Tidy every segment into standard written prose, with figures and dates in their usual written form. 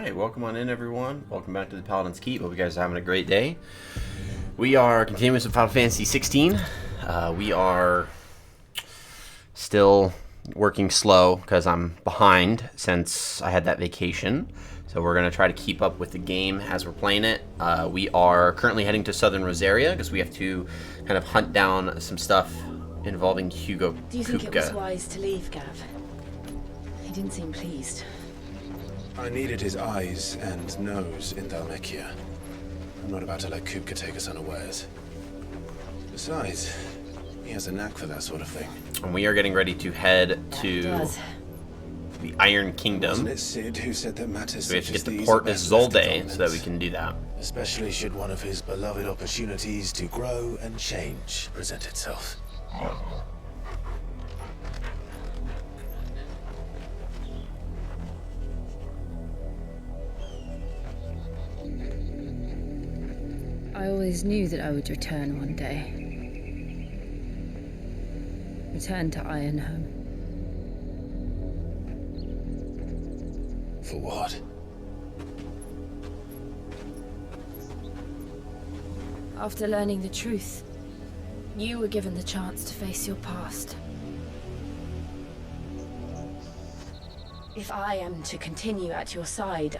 Alright, welcome on in everyone. Welcome back to the Paladin's Keep. Hope you guys are having a great day. We are continuing with Final Fantasy XVI. We are still working slow because I'm behind since I had that vacation. So we're going to try to keep up with the game as we're playing it. We are currently heading to Southern Rosaria because we have to kind of hunt down some stuff involving Hugo Kupka. Do you think it was wise to leave, Gav? He didn't seem pleased. I needed his eyes and nose in Dhalmekia. I'm not about to let Kupka take us unawares. Besides, he has a knack for that sort of thing. And we are getting ready to head to the Iron Kingdom. Wasn't it Sid who said that matters So we have to such get as the these port are of best left to Zolde so that dominance? we can do that. Especially should one of his beloved opportunities to grow and change present itself. I always knew that I would return one day. Return to Ironhome. For what? After learning the truth, you were given the chance to face your past. If I am to continue at your side,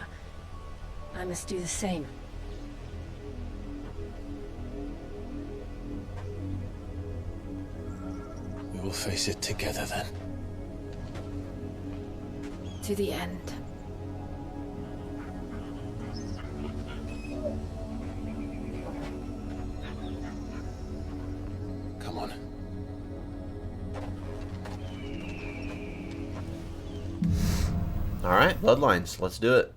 I must do the same. We will face it together then. To the end. Come on. Alright, Bloodlines, let's do it.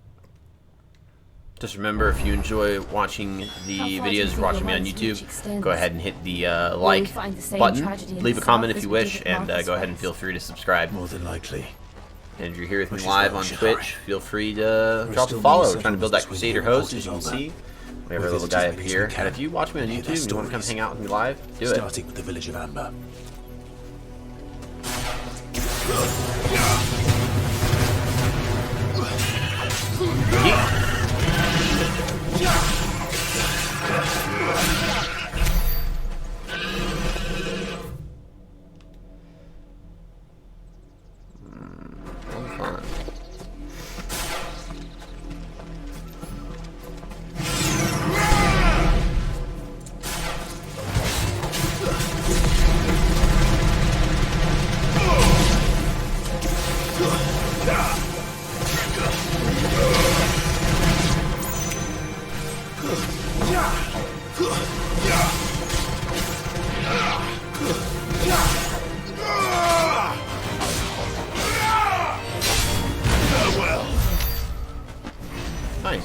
Just remember, if you enjoy watching the videos, watching me on YouTube, go ahead and hit the like button, leave a comment if you wish, and go ahead and feel free to subscribe. More than likely. And if you're here with me Which is live why we on should Twitch, hurry. feel free to drop a still follow. being We're trying to build that Crusader host, as you can see. We have our little guy up here. And if you watch me on Hear their YouTube and you want to come stories. hang out with me live, do it. Starting with the village of Amber. Fun. Nice.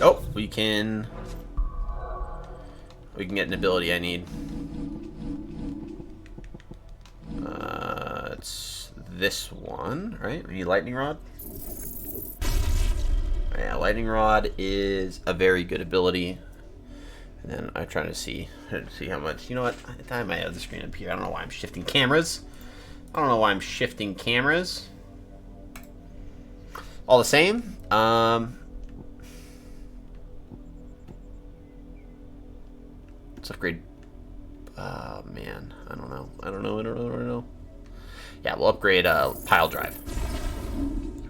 Oh, we can get an ability I need. It's this one, right? We need Lightning Rod. Yeah, Lightning Rod is a very good ability. And then I'm trying to see how much. You know what? I might have the screen up here. I don't know why I'm shifting cameras. All the same. Let's upgrade. Oh man, I don't know. Yeah, we'll upgrade pile drive,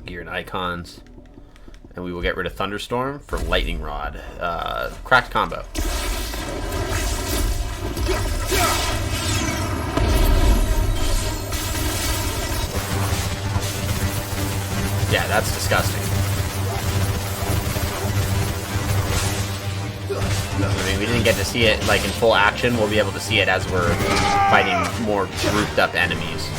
gear and icons, and we will get rid of thunderstorm for lightning rod. Cracked combo. Yeah, that's disgusting. I mean, we didn't get to see it like in full action. We'll be able to see it as we're fighting more grouped up enemies.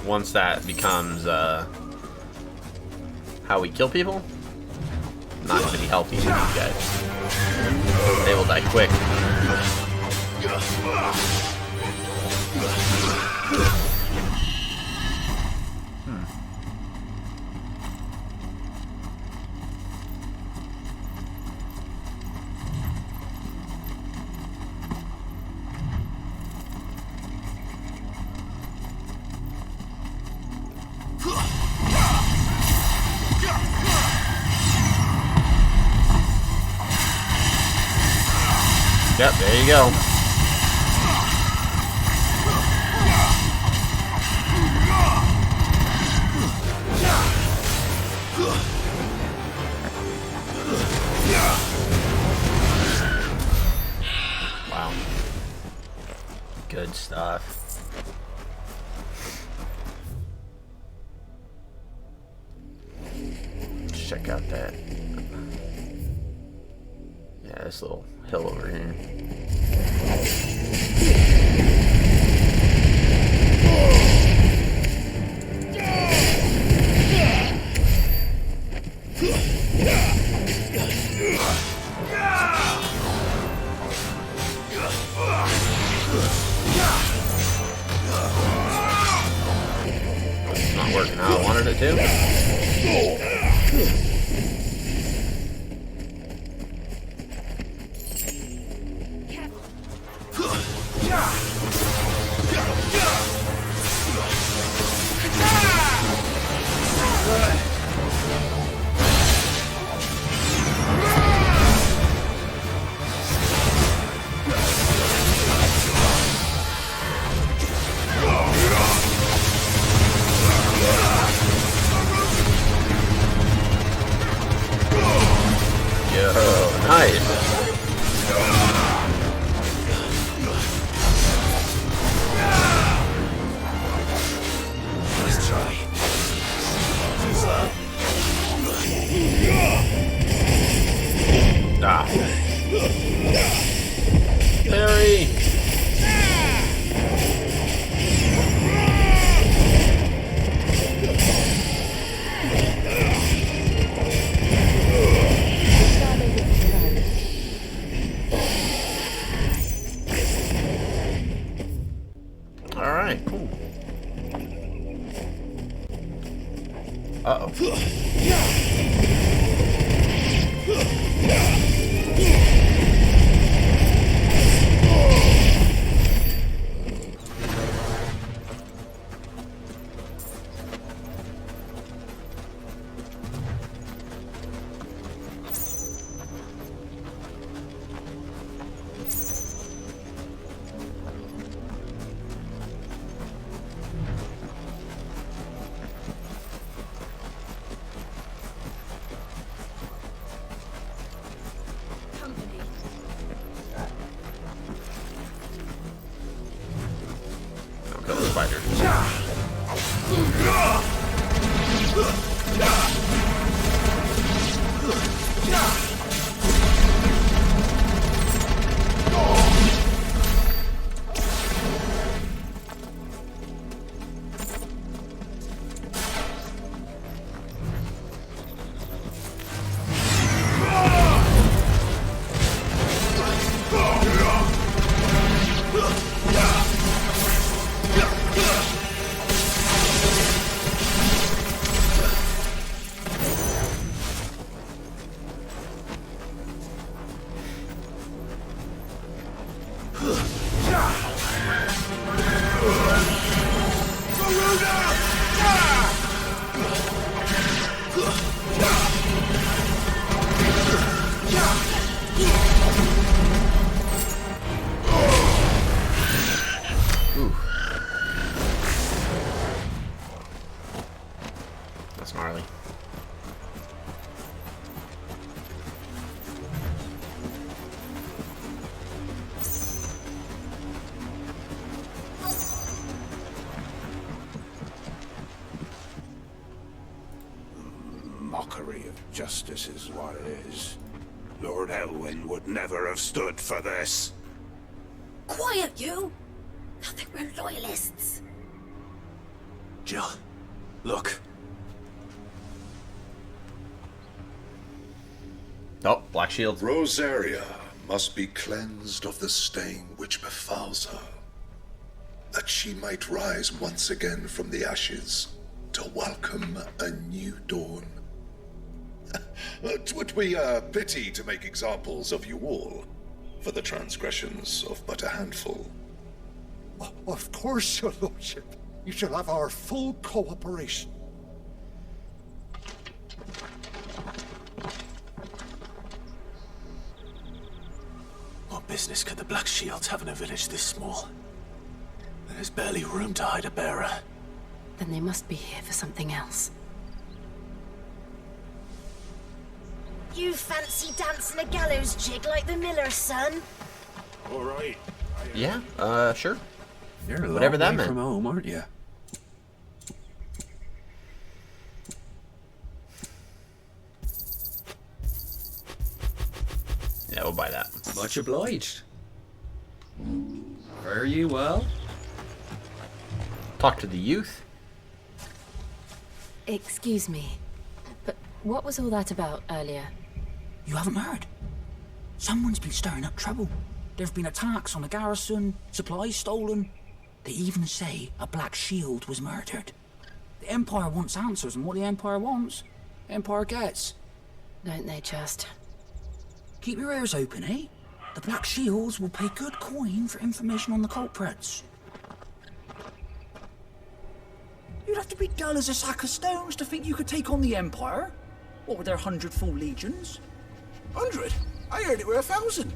once that becomes how we kill people, not going to be healthy for these guys. They will die quick. Yep, there you go. Wow. Good stuff. Let's check out that. Yeah, this little hill over here. It's not working how I wanted it to. Nice. Let's try. Ah. Harry. Alright, cool. Uh-oh. Kill the spider. That's gnarly. Mockery of justice is what it is. Lord Elwyn would never have stood for this. Quiet, you! I think we're loyalists. Jill, look. Oh, Black Shield. Rosaria must be cleansed of the stain which befalls her, that she might rise once again from the ashes to welcome a new dawn. 'Twould be a pity to make examples of you all, for the transgressions of but a handful. Of course, your lordship. You shall have our full cooperation. What business could the Black Shields have in a village this small? There's barely room to hide a bearer. Then they must be here for something else. You fancy dancing a gallows jig like the miller's son? All right. Yeah, sure. You're a Whatever long that way meant. from home, aren't you? Yeah, we'll buy that. Much obliged. Fare you well? Talk to the youth. Excuse me, but what was all that about earlier? You haven't heard? Someone's been stirring up trouble. There have been attacks on the garrison, supplies stolen. They even say a Black Shield was murdered. The Empire wants answers, and what the Empire wants, Empire gets. Don't they just? Keep your ears open, eh? The Black Shields will pay good coin for information on the culprits. You'd have to be dull as a sack of stones to think you could take on the Empire. What with their 100 full legions? 100? I heard it were 1,000.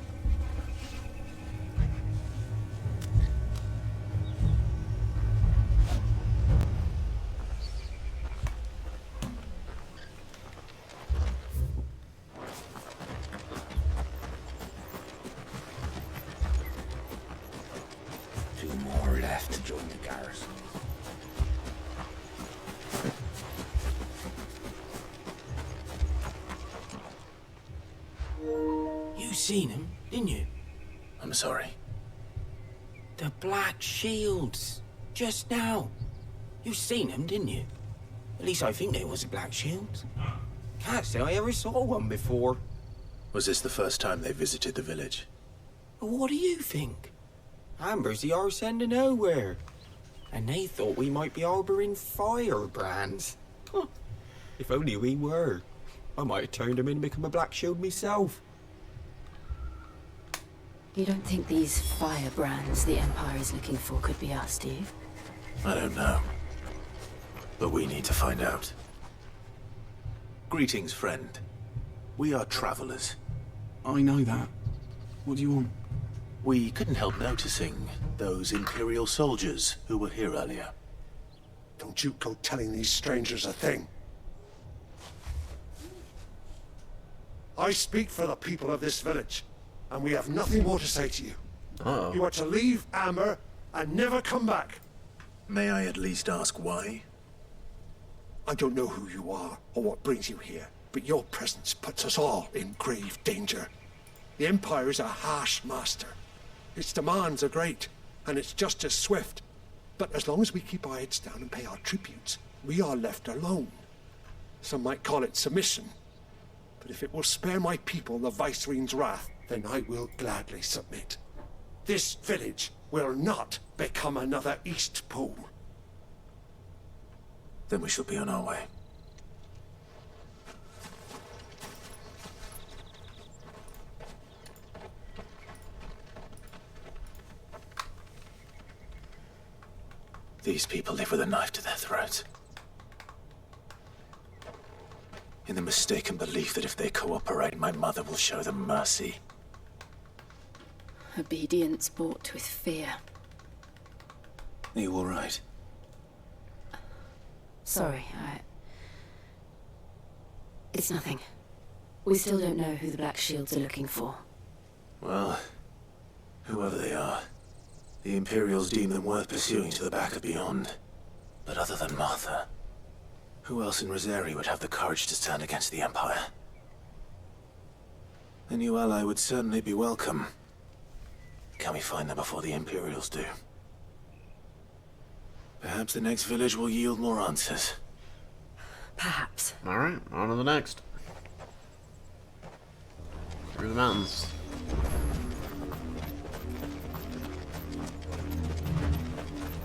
Two more left to join the garrison. You seen him, didn't you? I'm sorry. The Black Shields. Just now. You seen them, didn't you? At least I think they was a Black Shield. Can't say I ever saw one before. Was this the first time they visited the village? But what do you think? Amber's the arse end of nowhere. And they thought we might be harbouring firebrands. Huh. If only we were. I might have turned them in and become a Black Shield myself. You don't think these firebrands the Empire is looking for could be us, do you? I don't know. But we need to find out. Greetings, friend. We are travelers. I know that. What do you want? We couldn't help noticing those Imperial soldiers who were here earlier. Don't you go telling these strangers a thing. I speak for the people of this village, and we have nothing more to say to you. Oh. You are to leave Amber and never come back. May I at least ask why? I don't know who you are or what brings you here, but your presence puts us all in grave danger. The Empire is a harsh master. Its demands are great, and its justice swift. But as long as we keep our heads down and pay our tributes, we are left alone. Some might call it submission. But if it will spare my people the Viceroy's wrath, then I will gladly submit. This village will not become another East Pole. Then we shall be on our way. These people live with a knife to their throats. In the mistaken belief that if they cooperate, my mother will show them mercy. Obedience bought with fear. Are you all right? Sorry, It's nothing. We still don't know who the Black Shields are looking for. Well, whoever they are, the Imperials deem them worth pursuing to the back and beyond. But other than Martha, who else in Rosaria would have the courage to stand against the Empire? A new ally would certainly be welcome. Can we find them before the Imperials do? Perhaps the next village will yield more answers. Perhaps. Alright, on to the next. Through the mountains.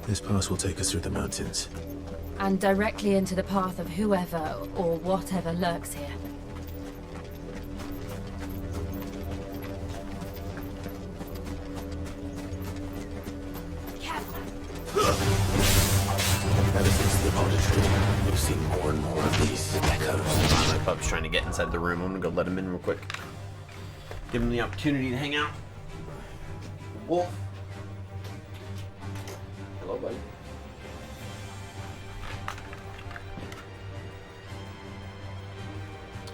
This pass will take us through the mountains. And directly into the path of whoever or whatever lurks here. Ever since the auditory, we've seen more and more of these echoes. My pup's trying to get inside the room. I'm gonna go let him in real quick. Give him the opportunity to hang out. Wolf. Hello, buddy.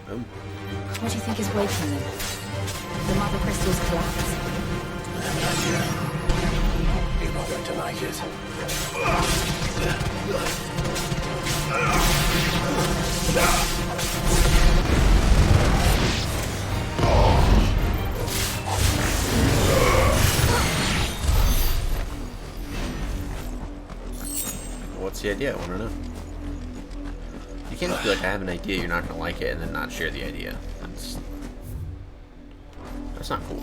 Oh. What do you think is waking them? The mother crystal's collapse. You're not going to like it. What's the idea? I want to know. You can't just be like, I have an idea, you're not going to like it, and then not share the idea. That's not cool.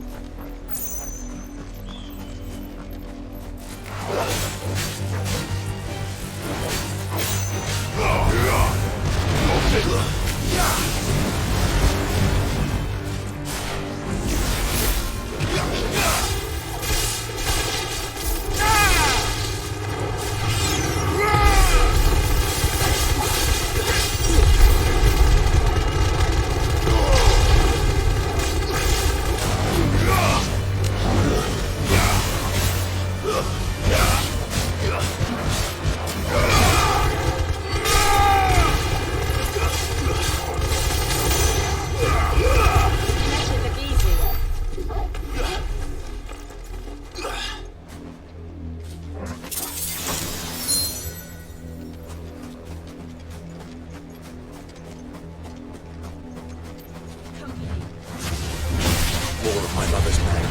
More of my mother's men.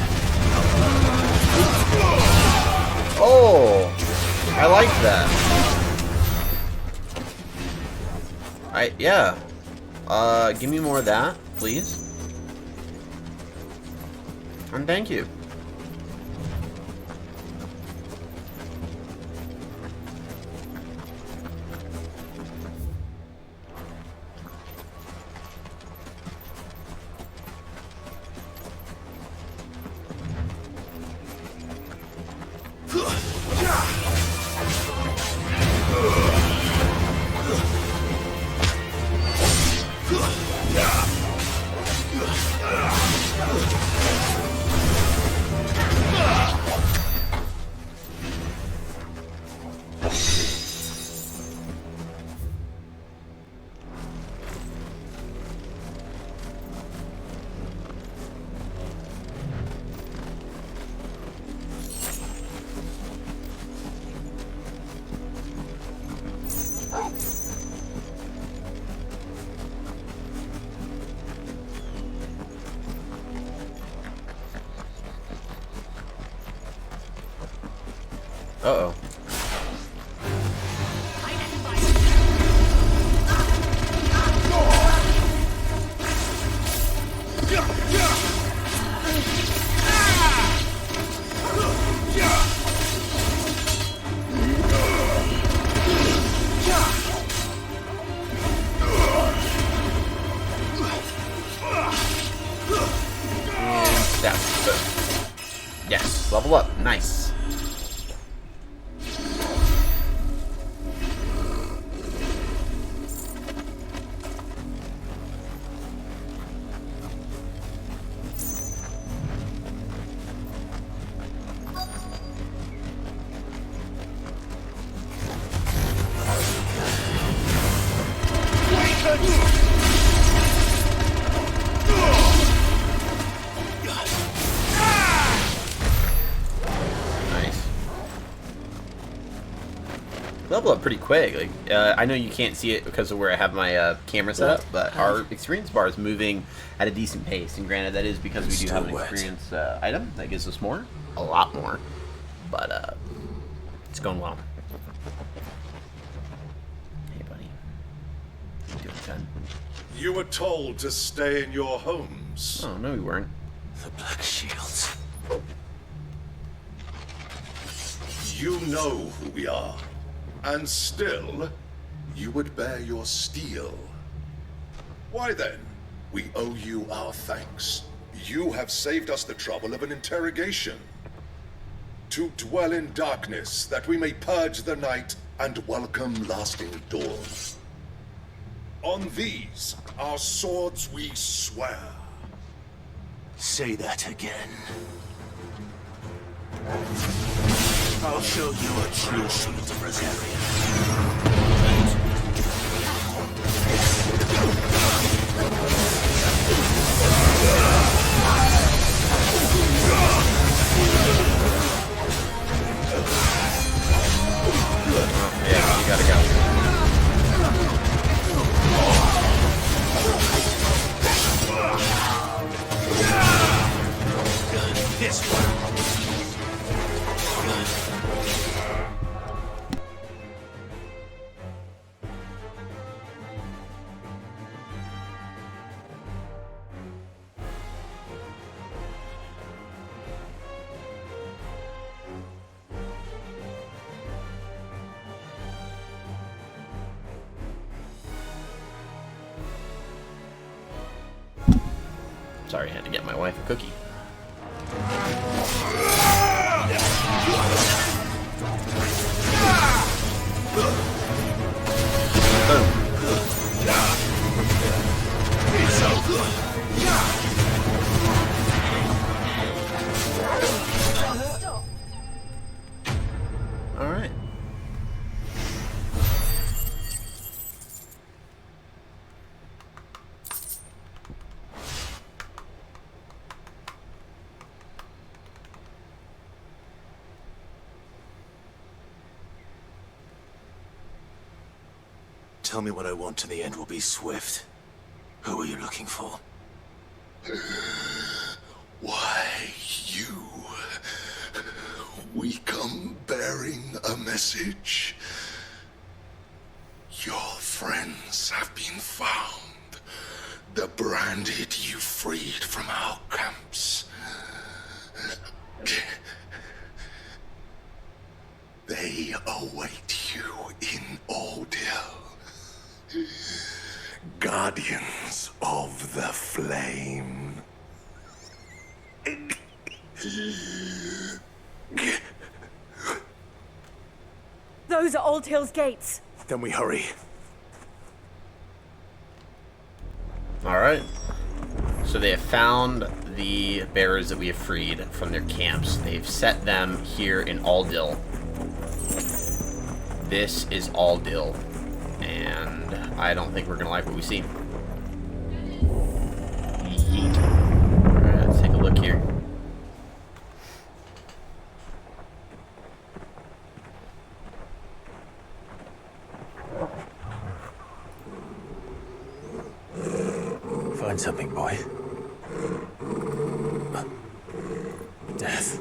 Oh! I like that. Yeah. Give me more of that, please. And thank you. Uh-oh. Yes, level up. Nice. Level up pretty quick. Like I know you can't see it because of where I have my camera set up, but our experience bar is moving at a decent pace. And granted, that is because we do have an experience item that gives us more, a lot more. But it's going well. 10. You were told to stay in your homes. Oh, no, we weren't. The Black Shields. You know who we are. And still, you would bear your steel. Why then? We owe you our thanks. You have saved us the trouble of an interrogation. To dwell in darkness, that we may purge the night and welcome lasting dawn. On these, our swords we swear. Say that again. I'll show you a true shield of Rosaria. Yeah, you gotta go. This one. Sorry, I had to get my wife a cookie. All right. Tell me what I want and the end will be swift. Who are you looking for? Why, you? We come bearing a message. Your friends have been found. The branded you freed from our camps. They await you in Aldil. Guardians of the Flame. Those are Old Hill's gates. Then we hurry. All right. So they have found the bearers that we have freed from their camps. They've set them here in Aldil. This is Aldil, and I don't think we're gonna like what we see. Yeet. All right, let's take a look here. Find something, boy. Death.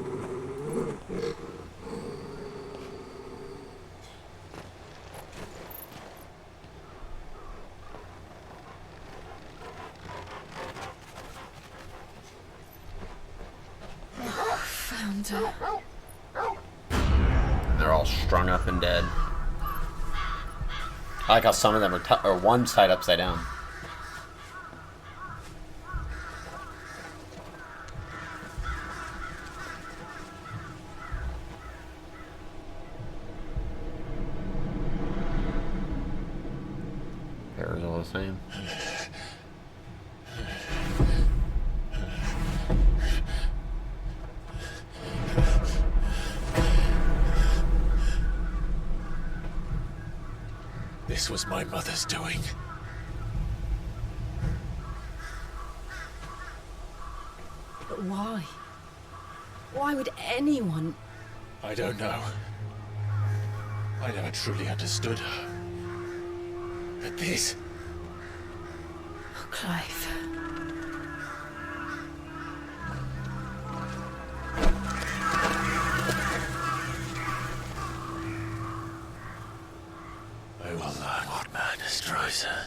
Found her. They're all strung up and dead. I like how some of them are one's tied upside down. Hair is all the same. This was my mother's doing. But why? Why would anyone? I don't know. I never truly understood her. But this... Oh, Clive. I will learn what man destroys her,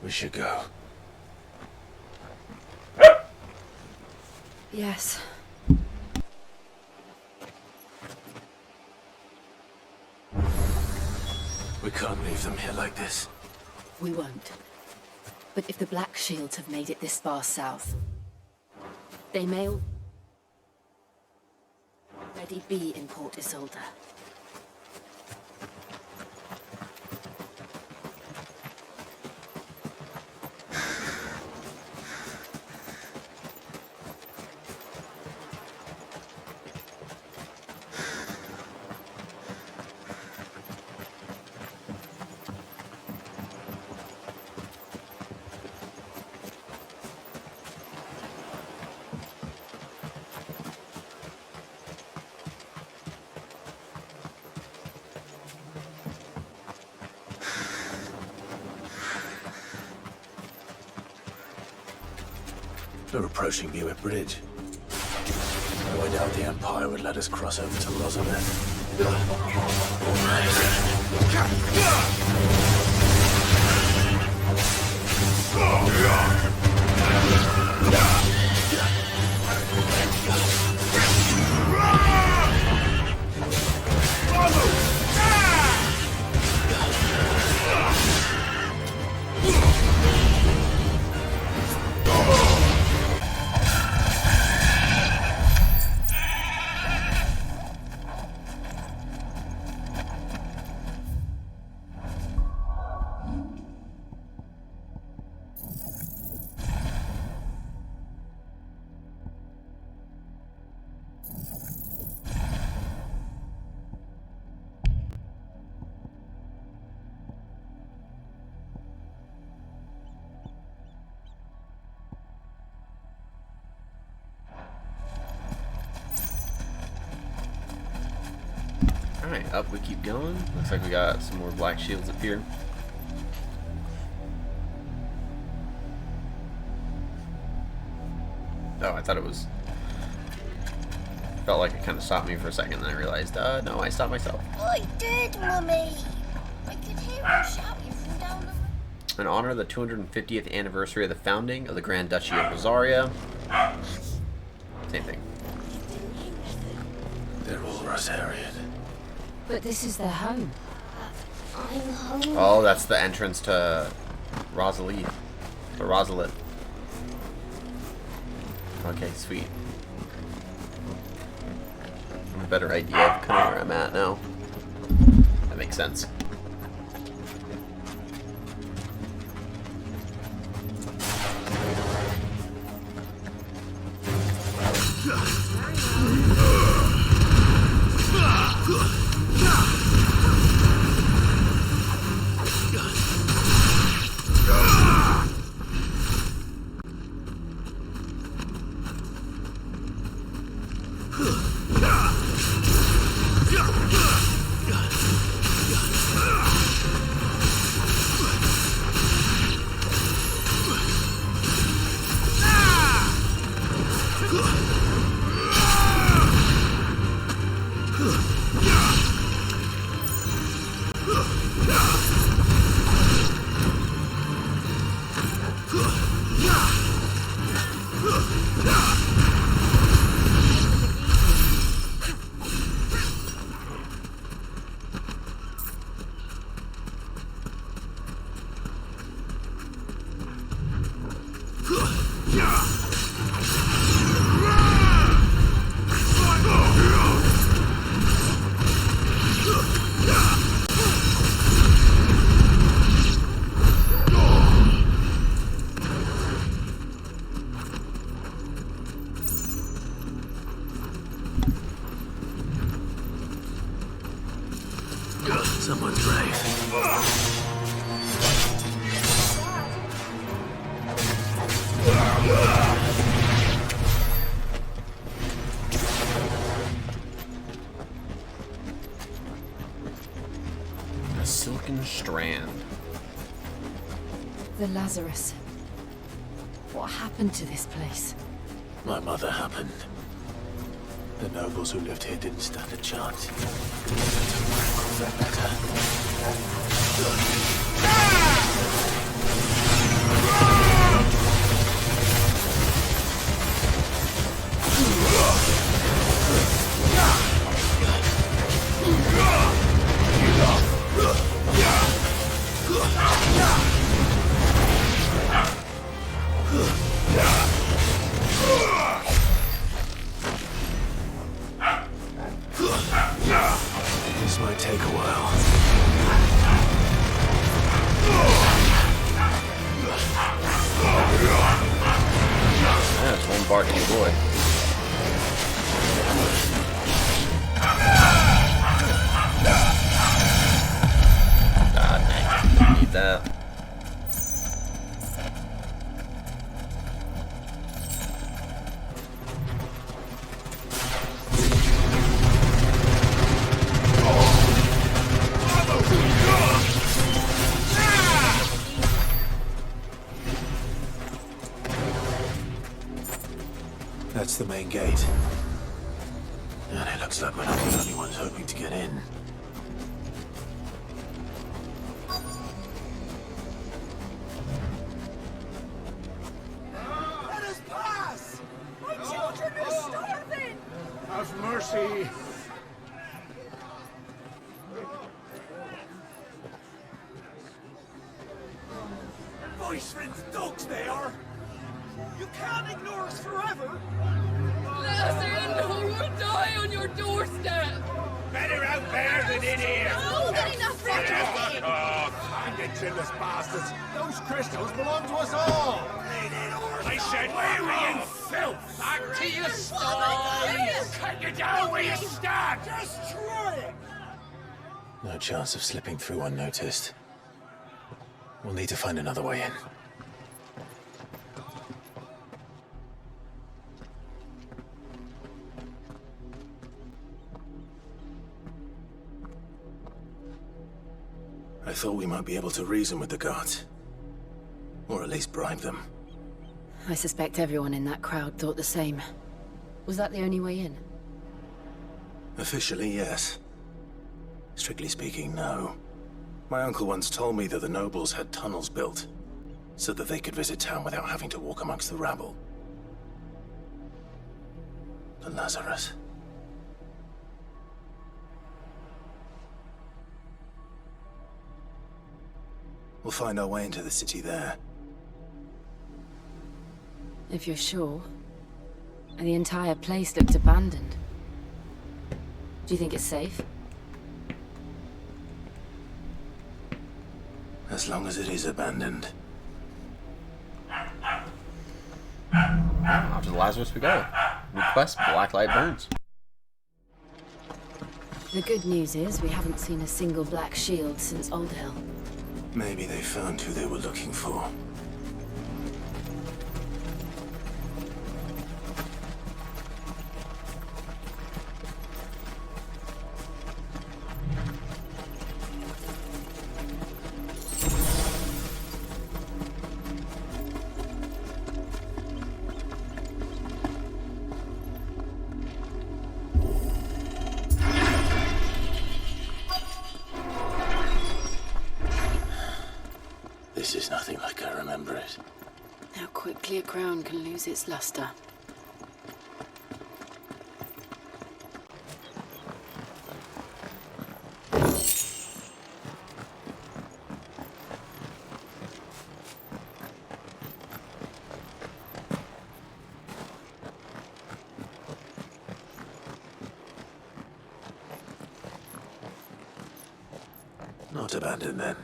We should go. Yes. We can't leave them here like this. We won't. But if the Black Shields have made it this far south, they may already be in Port Isolde. We're approaching Buick Bridge. I doubt the Empire would let us cross over to Rosamond. Alright, up we keep going. Looks like we got some more black shields up here. Oh, I thought it was... Felt like it kind of stopped me for a second, then I realized, no, I stopped myself. I did, Mummy. I could hear him shouting from down the... In honor of the 250th anniversary of the founding of the Grand Duchy of Rosaria. Same thing. They're all Rosarian. But this is their home. I'm hungry. Oh, that's the entrance to Rosalie. To Rosalit. Okay, sweet. I have a better idea of kind of where I'm at now. That makes sense. Someone's brave. A silken strand. The Lazarus. What happened to this place? My mother happened. The nobles who lived here didn't stand a chance. They're better. fart to your boy. God, dang. Need that. That's the main gate. And it looks like we're not the only ones hoping to get in. Let us pass! My children are starving! Have mercy. Voice friends dogs they are! You can't ignore us forever! Let us in or we'll die on your doorstep! Better out there than in here. Oh, get enough for everything! Hang it, chinless bastards. Those crystals belong to us all. I said, weary and filth. Back to your sties. Cut you down where you stand. Destroy it! No chance of slipping through unnoticed. We'll need to find another way in. I thought we might be able to reason with the guards. Or at least bribe them. I suspect everyone in that crowd thought the same. Was that the only way in? Officially, yes. Strictly speaking, no. My uncle once told me that the nobles had tunnels built, so that they could visit town without having to walk amongst the rabble. The Lazarus. We'll find our way into the city there. If you're sure. The entire place looked abandoned. Do you think it's safe? As long as it is abandoned. After the Lazarus we go. New quest, Black Light Burns. The good news is we haven't seen a single black shield since Old Hill. Maybe they found who they were looking for. This is nothing like I remember it. How quickly a crown can lose its luster. Not abandoned then.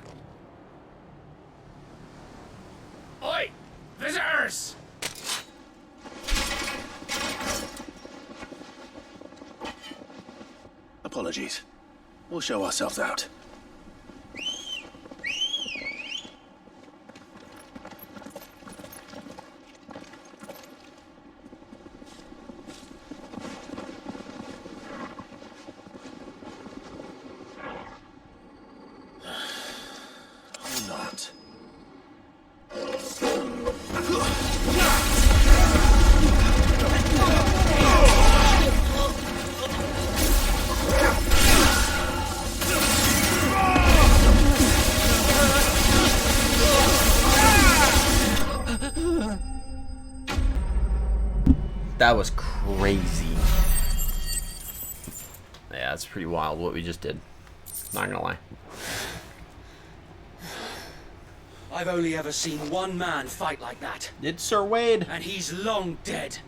Oi! Visitors! Apologies. We'll show ourselves out. Or not. That was crazy. Yeah, it's pretty wild what we just did. Not gonna lie. I've only ever seen one man fight like that, It's Sir Wade. and he's long dead.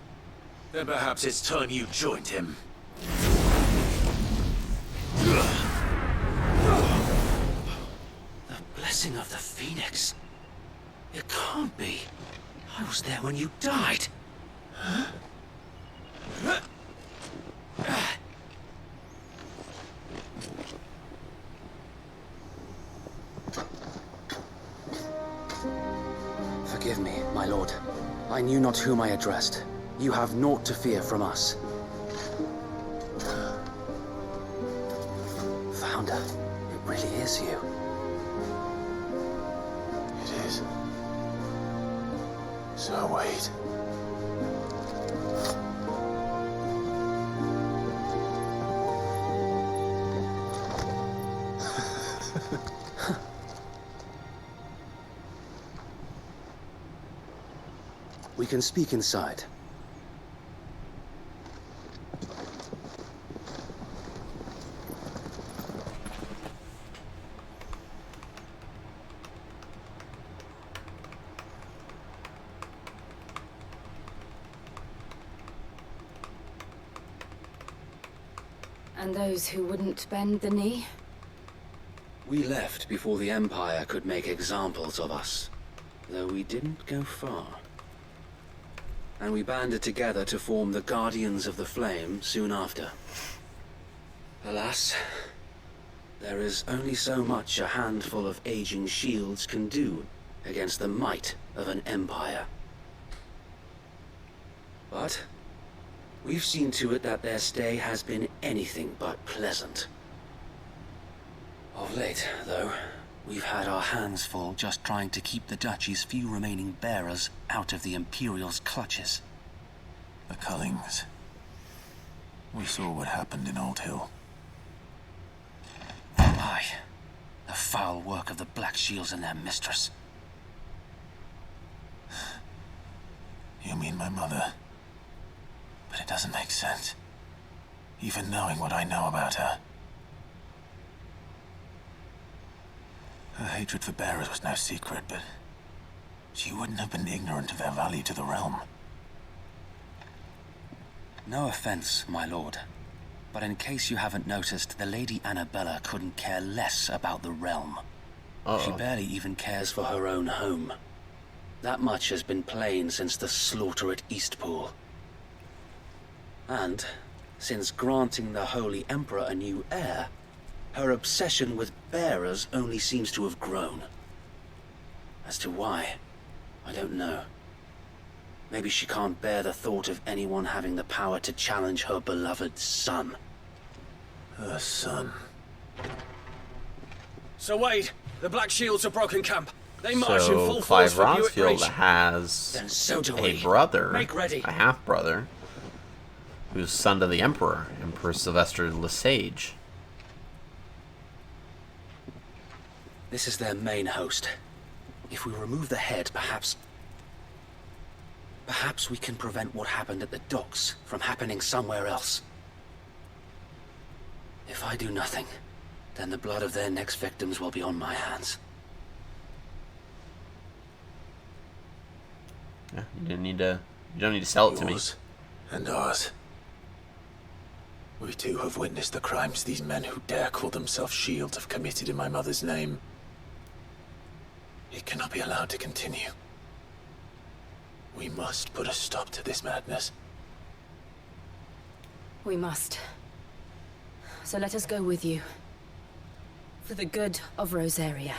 Then perhaps it's time you joined him. The blessing of the Phoenix. It can't be. I was there when you died. Forgive me, my lord. I knew not whom I addressed. You have naught to fear from us. Founder, it really is you. It is. So wait. We can speak inside. And those who wouldn't bend the knee? We left before the Empire could make examples of us, though we didn't go far. And we banded together to form the Guardians of the Flame soon after. Alas, there is only so much a handful of aging shields can do against the might of an empire. But we've seen to it that their stay has been anything but pleasant. Of late, though, we've had our hands full just trying to keep the Duchy's few remaining bearers out of the Imperial's clutches. The Cullings. We saw what happened in Old Hill. Aye. The foul work of the Black Shields and their mistress. You mean my mother? But it doesn't make sense. Even knowing what I know about her. Her hatred for bearers was no secret, but she wouldn't have been ignorant of their value to the realm. No offense, my lord, but in case you haven't noticed, the Lady Annabella couldn't care less about the realm. She barely even cares for her own home. That much has been plain since the slaughter at Eastpool. And, since granting the Holy Emperor a new heir, her obsession with bearers only seems to have grown. As to why, I don't know. Maybe she can't bear the thought of anyone having the power to challenge her beloved son. Her son. So Wade, the Black Shields have broken camp. They march in full So force Clive for Buick Ronsfield Ridge. has Then so do a we. brother, Make ready. a half-brother, who's son to the Emperor, Emperor Sylvester Lesage. This is their main host. If we remove the head, perhaps we can prevent what happened at the docks from happening somewhere else. If I do nothing, then the blood of their next victims will be on my hands. Yeah, you don't need to sell it to me. Yours and ours. We too have witnessed the crimes these men who dare call themselves Shield have committed in my mother's name. It cannot be allowed to continue. We must put a stop to this madness. We must. So let us go with you. For the good of Rosaria.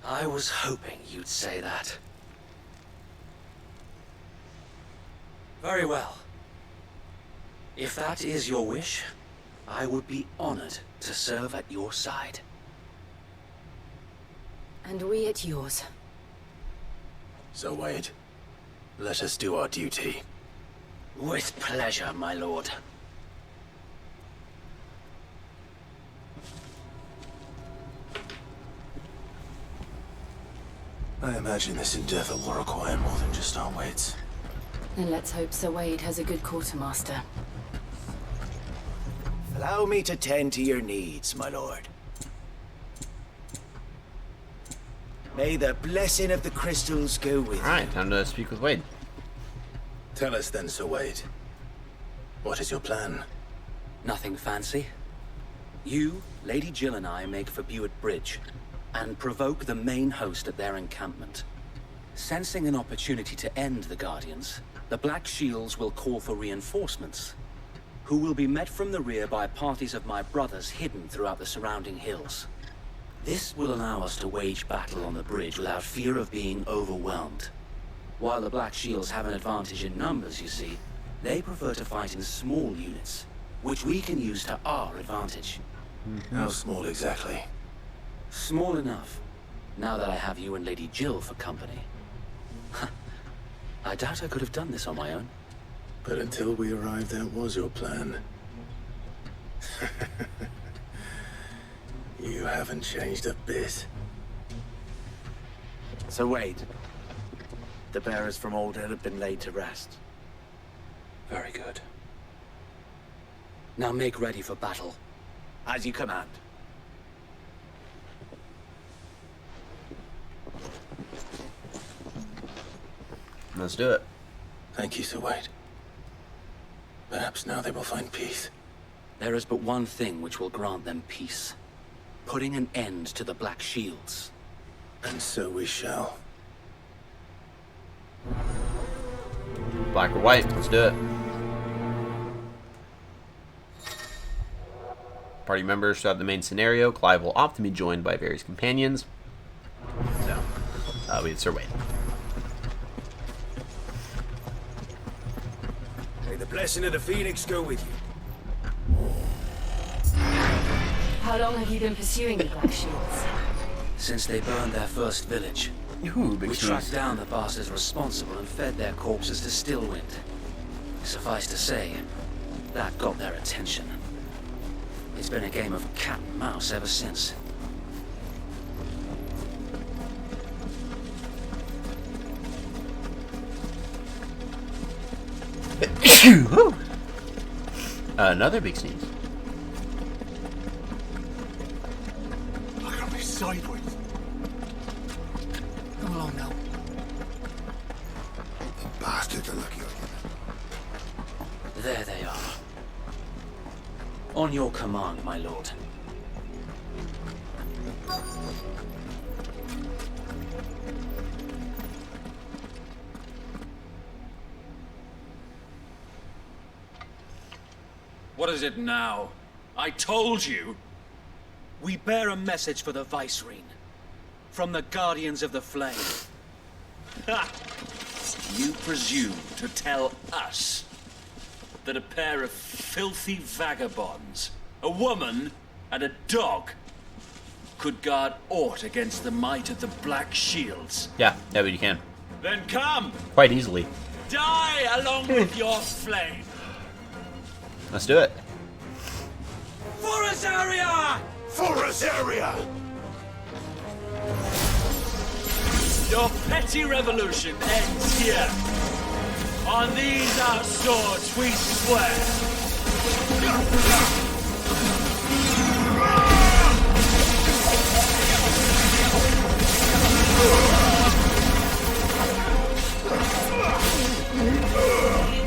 I was hoping you'd say that. Very well. If that is your wish, I would be honored to serve at your side. And we at yours. So Wade, let us do our duty. With pleasure, my lord. I imagine this endeavor will require more than just our wits. Then let's hope Sir Wade has a good quartermaster. Allow me to tend to your needs, my lord. May the blessing of the crystals go with you. Alright, time to speak with Wade. Tell us then, Sir Wade. What is your plan? Nothing fancy. You, Lady Jill and I make for Buick Bridge, and provoke the main host at their encampment. Sensing an opportunity to end the Guardians, the Black Shields will call for reinforcements, who will be met from the rear by parties of my brothers hidden throughout the surrounding hills. This will allow us to wage battle on the bridge without fear of being overwhelmed. While the Black Shields have an advantage in numbers, you see, they prefer to fight in small units, which we can use to our advantage. How small exactly? Small enough, now that I have you and Lady Jill for company. I doubt I could have done this on my own. But until we arrived, that was your plan. You haven't changed a bit. So wait. The bearers from Old Hill have been laid to rest. Very good. Now make ready for battle. As you command. Let's do it. Thank you, Sir Wade. Perhaps now they will find peace. There is but one thing which will grant them peace. Putting an end to the Black Shields. And so we shall. Black or white, let's do it. Party members throughout the main scenario. Clive will often be joined by various companions. So, we had Sir Wade. May the blessing of the Phoenix go with you. How long have you been pursuing the Black Shields? Since they burned their first village. Ooh, big We sneeze. tracked down the bastards responsible and fed their corpses to Stillwind. Suffice to say, that got their attention. It's been a game of cat and mouse ever since. Another big sneeze. Look at me sideways. Come along now. The bastards are lucky. There they are. On your command, my lord. What is it now? I told you. We bear a message for the Vicereine. From the Guardians of the Flame. Ha! You presume to tell us that a pair of filthy vagabonds, a woman and a dog, could guard aught against the might of the Black Shields? Yeah, but you can. Then come! Quite easily. Die along with your flame! Let's do it. For Azaria! For Azaria! Your petty revolution ends here. On these our swords we swear.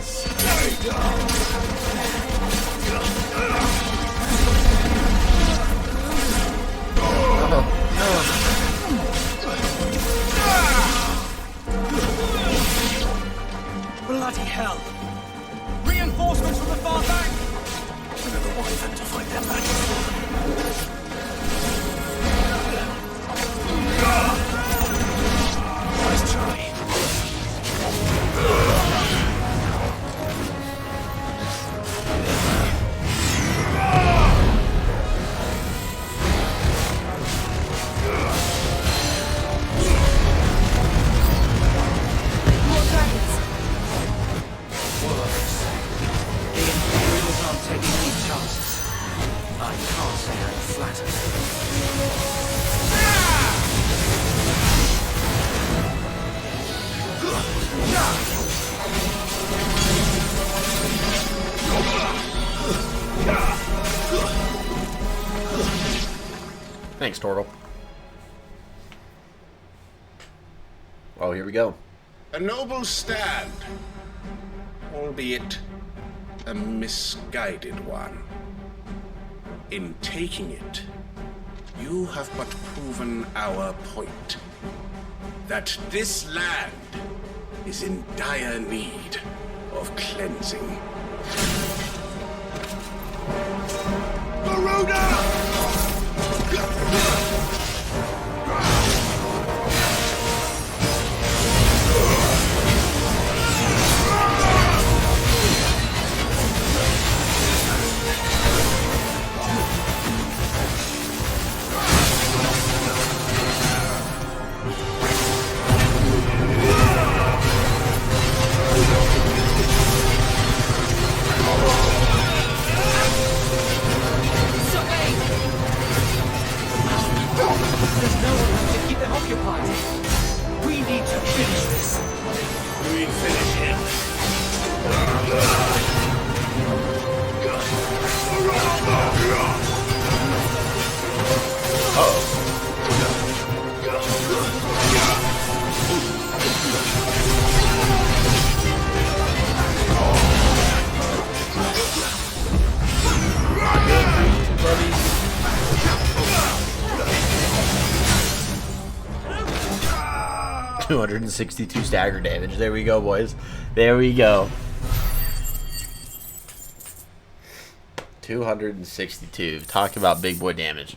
Stay down! Bloody hell! Reinforcements from the far bank! I never wanted them to fight their matches. Nice try. More dragons. The Imperials aren't taking any chances. I can't say I'm flattered. Thanks, Tortle. Oh, here we go. A noble stand, albeit a misguided one. In taking it, you have but proven our point. that this land is in dire need of cleansing. There's no one to keep them occupied. We need to finish this. We finish him. Oh. 262 stagger damage. There we go, boys. There we go. 262. Talk about big boy damage.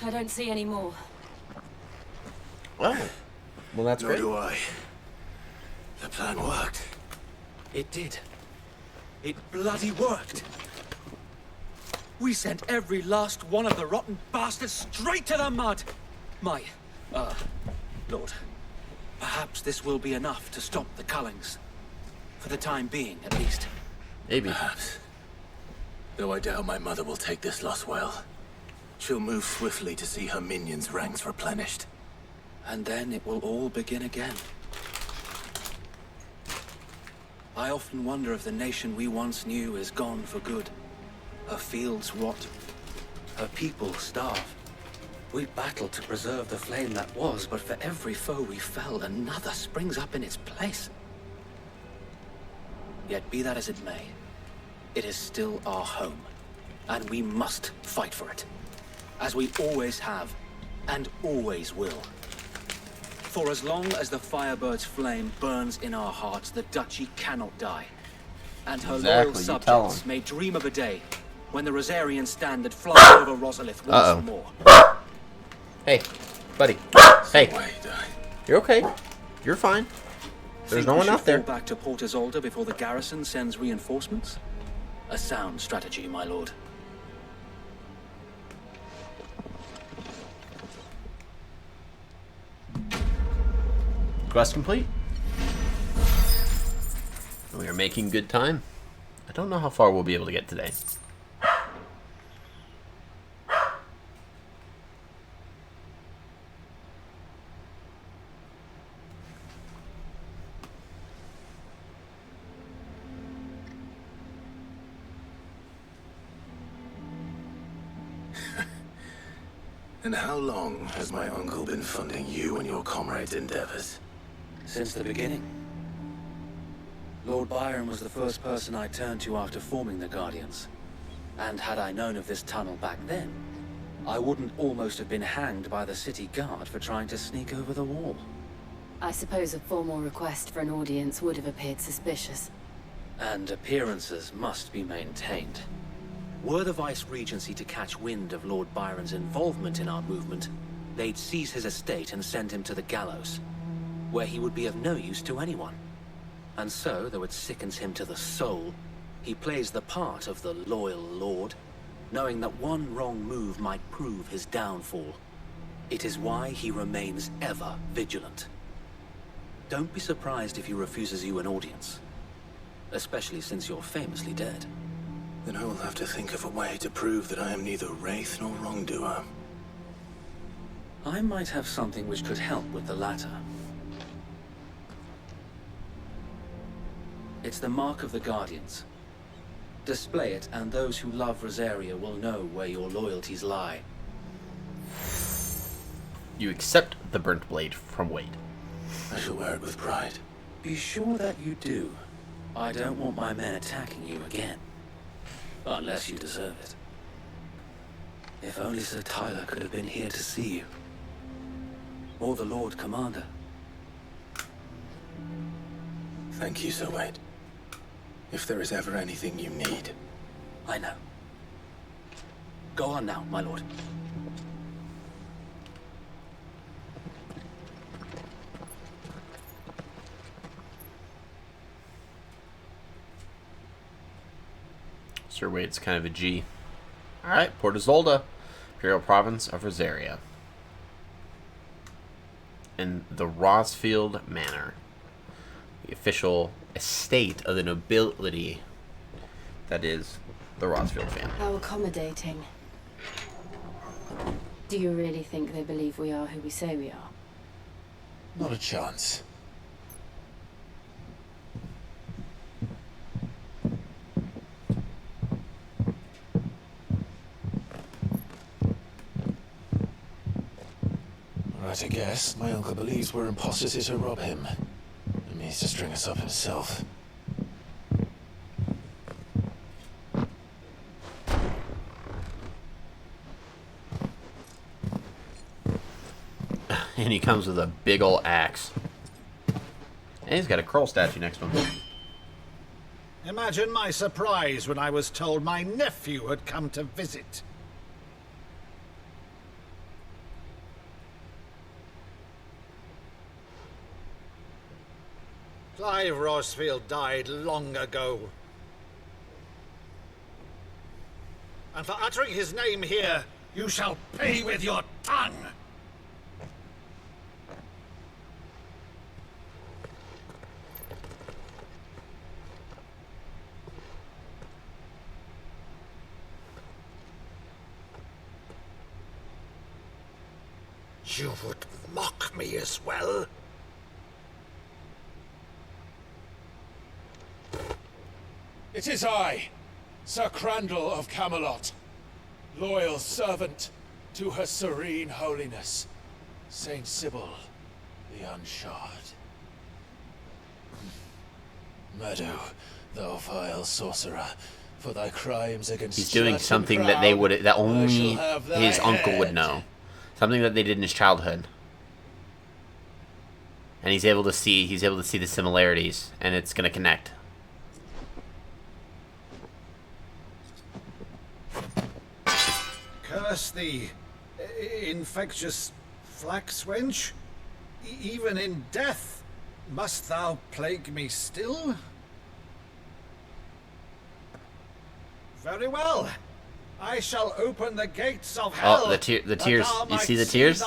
I don't see any more. Well, that's Nor great. do I. The plan worked. It did. It bloody worked. We sent every last one of the rotten bastards straight to the mud. Lord, perhaps this will be enough to stop the Cullings. For the time being, at least. Maybe. Perhaps. Though I doubt my mother will take this loss well. She'll move swiftly to see her minions' ranks replenished. And then it will all begin again. I often wonder if the nation we once knew is gone for good. Her fields rot. Her people starve. We battled to preserve the flame that was, but for every foe we fell, another springs up in its place. Yet be that as it may, it is still our home, and we must fight for it. As we always have, and always will. For as long as the Firebird's flame burns in our hearts, the Duchy cannot die. And her loyal subjects may dream of a day when the Rosarian standard flies over Rosalith once more. Hey, buddy. Hey. You're okay. You're fine. There's no one out there. Fall back to Port Isolde before the garrison sends reinforcements? A sound strategy, my lord. Quest complete. We are making good time. I don't know how far we'll be able to get today. And how long has my uncle been funding you and your comrades' endeavors? Since the beginning. Lord Byron was the first person I turned to after forming the Guardians. And had I known of this tunnel back then, I wouldn't almost have been hanged by the city guard for trying to sneak over the wall. I suppose a formal request for an audience would have appeared suspicious. And appearances must be maintained. Were the Vice-Regency to catch wind of Lord Byron's involvement in our movement, they'd seize his estate and send him to the gallows, where he would be of no use to anyone. And so, though it sickens him to the soul, he plays the part of the loyal lord, knowing that one wrong move might prove his downfall. It is why he remains ever vigilant. Don't be surprised if he refuses you an audience, especially since you're famously dead. Then I will have to think of a way to prove that I am neither wraith nor wrongdoer. I might have something which could help with the latter. It's the mark of the Guardians. Display it, and those who love Rosaria will know where your loyalties lie. You accept the burnt blade from Wade. I shall wear it with pride. Be sure that you do. I don't want my men attacking you again. Unless you deserve it. If only Sir Tyler could have been here to see you. Or the Lord Commander. Thank you, Sir Wade. If there is ever anything you need. I know. Go on now, my lord. Sir Wade's kind of a G. Alright, Port Isolde, Imperial Province of Rosaria. And the Rosfield Manor. The official estate of the nobility that is the Rosfield family. How accommodating. Do you really think they believe we are who we say we are? Not a chance. Right, I guess. My uncle believes we're imposters here to rob him. He needs to string us up himself. And he comes with a big ol' axe. And he's got a Kroll statue next to him. Imagine my surprise when I was told my nephew had come to visit. Clive Rosfield died long ago. And for uttering his name here, you shall pay with your tongue! You would mock me as well? It is I, Sir Crandall of Camelot, loyal servant to Her Serene Holiness, Saint Sybil the Unshod. Meadow, thou vile sorcerer, for thy crimes against He's doing church something and that they crown, would, that only I shall have thy his uncle would head. know. Something that they did in his childhood. And he's able to see the similarities, and it's gonna connect. Curse thee, infectious flax wench. Even in death, must thou plague me still? Very well. I shall open the gates of hell. Oh, the tears. You see the tears?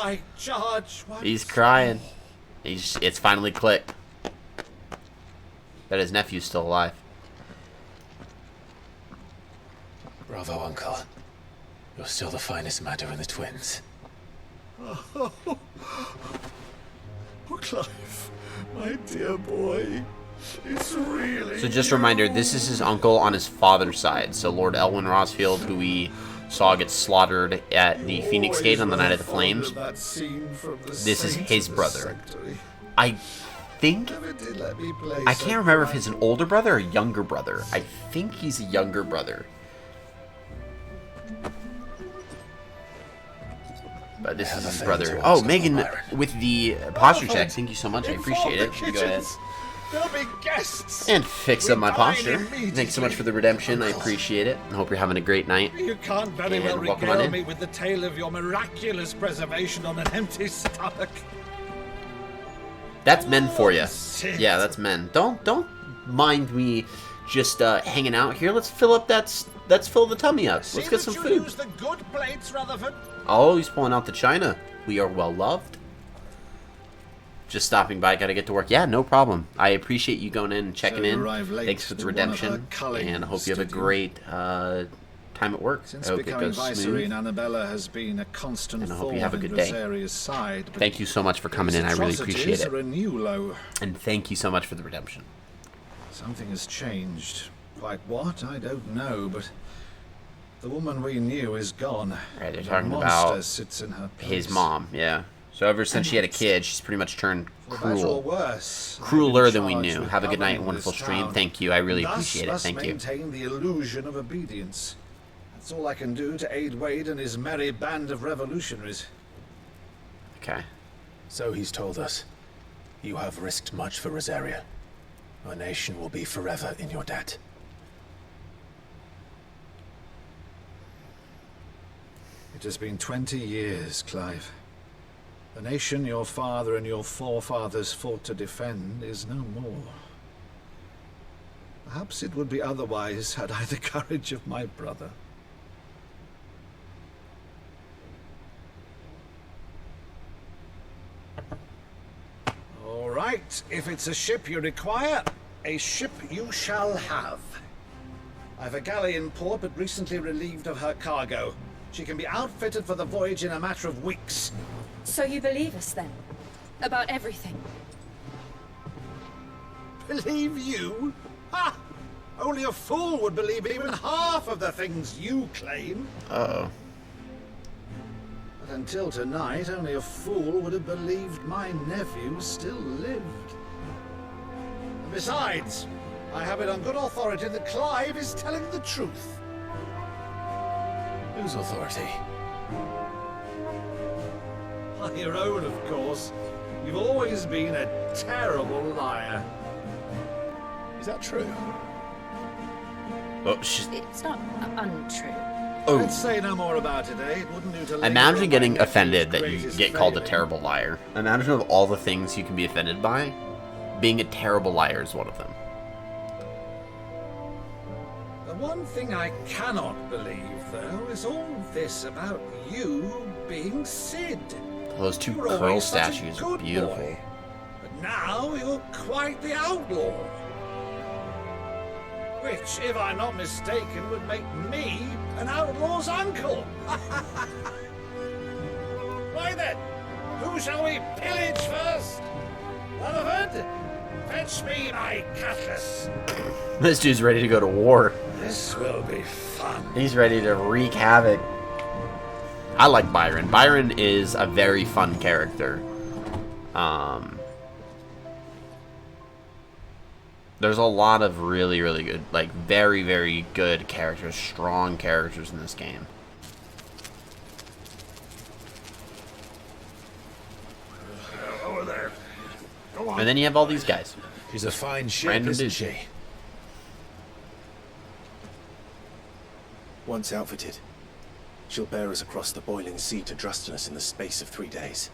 He's crying. It's finally clicked. That his nephew's still alive. Bravo, Uncle. You're still the finest matter in the twins. Oh, Clive, my dear boy. It's really So just a reminder, this is his uncle on his father's side. So Lord Elwyn Rosfield, who we saw get slaughtered at the Phoenix Gate on the Night of the Flames. This is his brother. I think... I can't remember if he's an older brother or a younger brother. I think he's a younger brother. But this is his brother. Oh, Megan, with the posture checks. Thank you so much. I appreciate it. Go ahead. There'll be guests. And fix up my posture. Thanks so much for the redemption. I appreciate it. I hope you're having a great night. You can't very And well welcome on regale in. me with the tale of your miraculous preservation on an empty stomach. That's men for you. Yeah, that's men. Don't mind me just hanging out here. Let's fill the tummy up. Let's get some food. Use the good plates, Rutherford. Oh, he's pulling out the china. We are well loved. Just stopping by. Gotta get to work. Yeah, no problem. I appreciate you going in and checking in. Thanks for the redemption, and I hope you have a great time at work. Since I hope it becoming goes Viceroy smooth. in Annabella has been a constant And I hope thorn you have a in good day. Rosaria's side, but Thank you so much for coming in. I really appreciate atrocities it. are a new low. And thank you so much for the redemption. Something has changed. Quite what, I don't know, but the woman we knew is gone. Right, they're The talking monster about sits in her his place. mom. Yeah. So ever since she had a kid, she's pretty much turned For better or cruel. worse, Crueler I've been than we charged knew. with Have a good night and governing wonderful this stream. town. Thank you. I really Thus appreciate it. must Thank you. maintain the illusion of obedience. That's all I can do to aid Wade and his merry band of revolutionaries. Okay. So he's told us. You have risked much for Rosaria. Our nation will be forever in your debt. It has been 20 years, Clive. The nation your father and your forefathers fought to defend is no more. Perhaps it would be otherwise had I the courage of my brother. All right, if it's a ship you require, a ship you shall have. I've a galley in port, but recently relieved of her cargo. She can be outfitted for the voyage in a matter of weeks. So you believe us then? About everything? Believe you? Ha! Only a fool would believe even half of the things you claim. Uh-oh. But until tonight, only a fool would have believed my nephew still lived. And besides, I have it on good authority that Clive is telling the truth. Whose authority? By your own, of course. You've always been a terrible liar. Is that true? Oh, It's not untrue. Oh. Let's say no more about it, eh? It wouldn't do to Imagine getting offended that you get called a terrible liar. Imagine of all the things you can be offended by, being a terrible liar is one of them. The one thing I cannot believe, though, is all this about you being Sid. Those two You were pearl always such a statues are good beautiful. boy, but now you're quite the outlaw. Which, if I'm not mistaken, would make me an outlaw's uncle. Right then, who shall we pillage first? Rutherford, fetch me my cutlass. This dude's ready to go to war. This will be fun. He's ready to wreak havoc. I like Byron. Byron is a very fun character. There's a lot of really, really good, like very, very good characters, strong characters in this game. Over there. Go on. And then you have all these guys. She's a fine ship, Random isn't dudes. she? Once outfitted, she'll bear us across the boiling sea to Drustinus in the space of 3 days.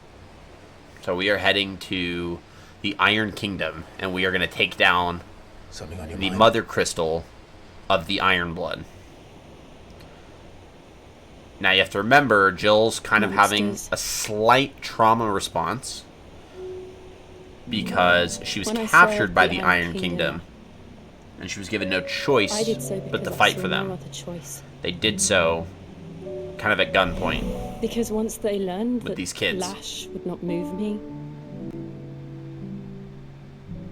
So we are heading to the Iron Kingdom, and we are going to take down Something on your the mind? Mother Crystal of the Iron Blood. Now you have to remember, Jill's kind of having a slight trauma response because she was When I captured served by the the Iron Iron Kingdom, Kingdom, and she was given no choice I did so but to because I fight saw for them. no other choice. They did so kind of at gunpoint. Because once they learned With that these kids. Lash would not move me,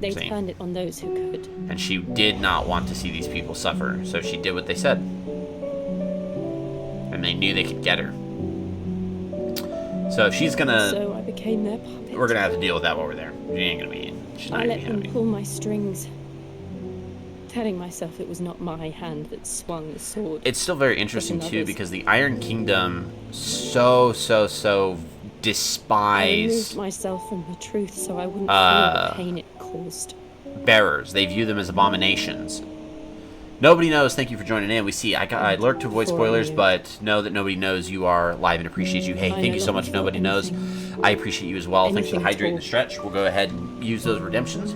they Same. turned it on those who could. And she did not want to see these people suffer, so she did what they said. And they knew they could get her. So if she's gonna... So I became their puppet. We're gonna have to deal with that while we're there. She ain't gonna be... She's not I gonna let be them happy. pull my strings, telling myself it was not my hand that swung the sword. It's still very interesting, but too, another's. because the Iron Kingdom so I despise removed myself from the truth so I wouldn't feel Uh, the pain it caused. bearers. They view them as abominations. Nobody knows. Thank you for joining in. We see I lurk to avoid spoilers, but know that nobody knows you are live and appreciate you. Hey, I thank no you so longer much. feel Nobody knows. I appreciate you as well. Thanks for the anything hydrate and at the stretch. We'll go ahead and use those redemptions.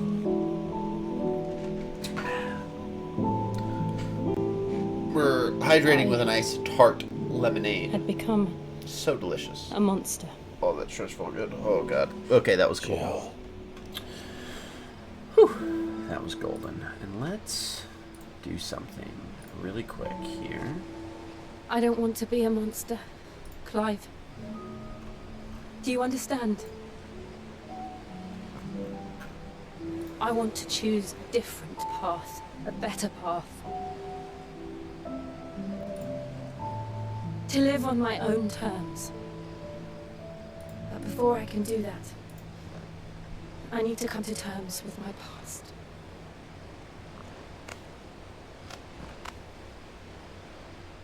We're hydrating with a nice tart lemonade. Had become So delicious. a monster. Oh, that stretch felt good. Oh, God. Okay, that was cool. Whew. That was golden. And let's do something really quick here. I don't want to be a monster, Clive. Do you understand? I want to choose a different path, a better path. To live on my own terms. But before I can do that, I need to come to terms with my past.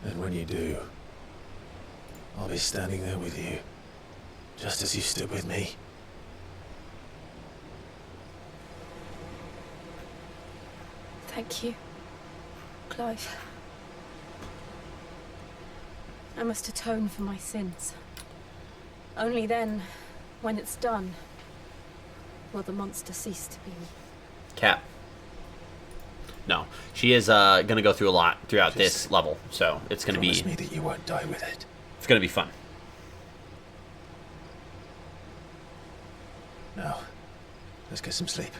And when you do, I'll be standing there with you, just as you stood with me. Thank you, Clive. I must atone for my sins. Only then, when it's done, will the monster cease to be me. Cap. No, she is going to go through a lot throughout this level, so it's going to be. Promise me that you won't die with it. It's going to be fun. Now, let's get some sleep.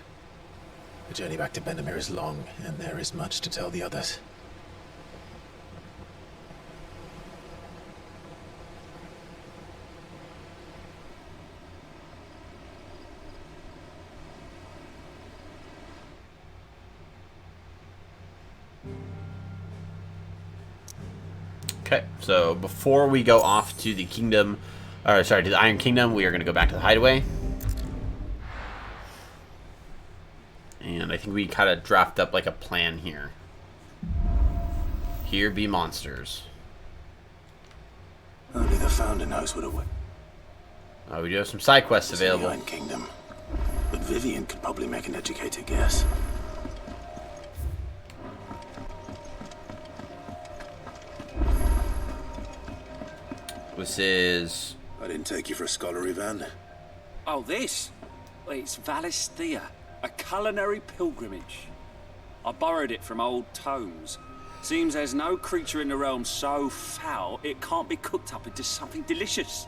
The journey back to Benamir is long, and there is much to tell the others. Okay, so before we go off to the kingdom, or sorry, to the Iron Kingdom, we are going to go back to the hideaway. And I think we kind of draft up like a plan here. Here be monsters. Only the Founder knows what it would. We do have some side quests available. Iron Kingdom. But Vivian could probably make an educated guess. This is... I didn't take you for a scholarly van. Oh, this? Well, it's Valisthea, a culinary pilgrimage. I borrowed it from old tomes. Seems there's no creature in the realm so foul it can't be cooked up into something delicious.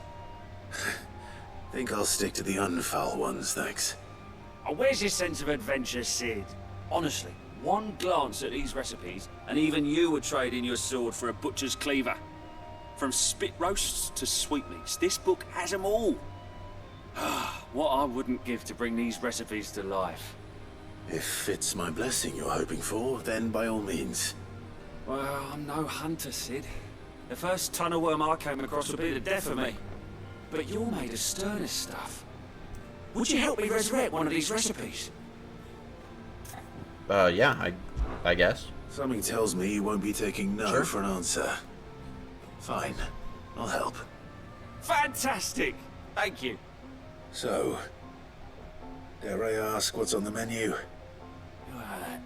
Think I'll stick to the unfoul ones, thanks. Oh, where's your sense of adventure, Sid? Honestly, one glance at these recipes, and even you would trade in your sword for a butcher's cleaver. From spit roasts to sweetmeats, this book has them all. What I wouldn't give to bring these recipes to life. If it's my blessing you're hoping for, then by all means. Well, I'm no hunter, Sid. The first ton of worm I came across would be the death of me. But you're made of sterner stuff. Would you help me resurrect one of these recipes? Yeah, I guess. Something tells me you won't be taking no for an answer. Fine, I'll help. Fantastic! Thank you. So, dare I ask what's on the menu?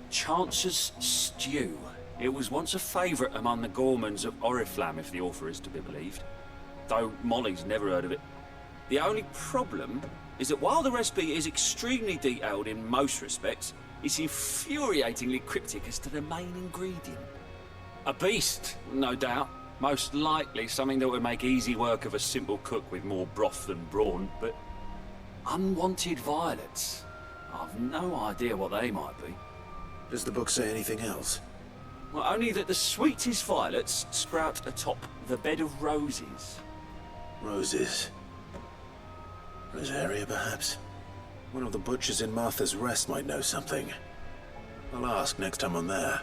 Chance's Stew. It was once a favourite among the gourmands of Oriflamme, if the author is to be believed. Though Molly's never heard of it. The only problem is that while the recipe is extremely detailed in most respects, it's infuriatingly cryptic as to the main ingredient. A beast, no doubt. Most likely something that would make easy work of a simple cook with more broth than brawn, but unwanted violets. I've no idea what they might be. Does the book say anything else? Well, only that the sweetest violets sprout atop the bed of roses. Roses. Rosaria, perhaps? One of the butchers in Martha's Rest might know something. I'll ask next time I'm there.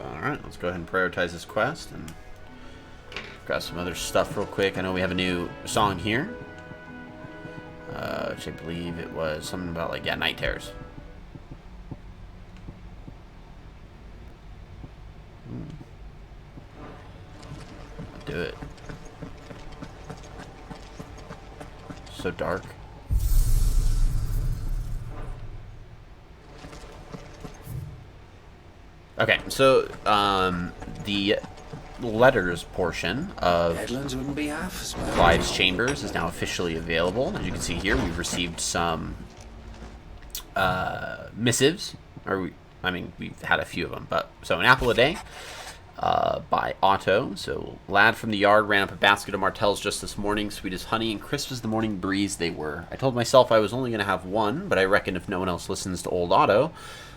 Alright, let's go ahead and prioritize this quest and grab some other stuff real quick. I know we have a new song here. Which I believe it was something about, like, yeah, night terrors. I'll do it. So dark. Okay, so the letters portion of Headlands wouldn't be half as bad. Clive's Chambers is now officially available. As you can see here, we've received some missives, I mean, we've had a few of them, but so an apple a day by Otto. So, lad from the yard ran up a basket of martels just this morning, sweet as honey and crisp as the morning breeze they were. I told myself I was only going to have one, but I reckon if no one else listens to old Otto,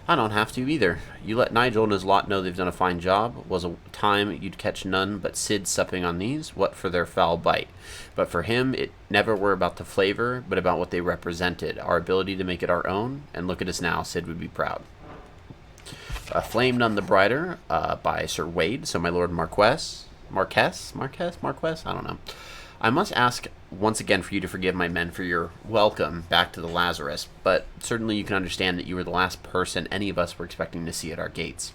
I don't have to either. You let Nigel and his lot know they've done a fine job. Was a time you'd catch none but Sid supping on these. What for their foul bite? But for him, it never were about the flavor, but about what they represented. Our ability to make it our own. And look at us now, Sid would be proud. Flame None the Brighter by Sir Wade. So my Lord Marquess? I don't know. I must ask once again for you to forgive my men for your welcome back to the Lazarus, but certainly you can understand that you were the last person any of us were expecting to see at our gates.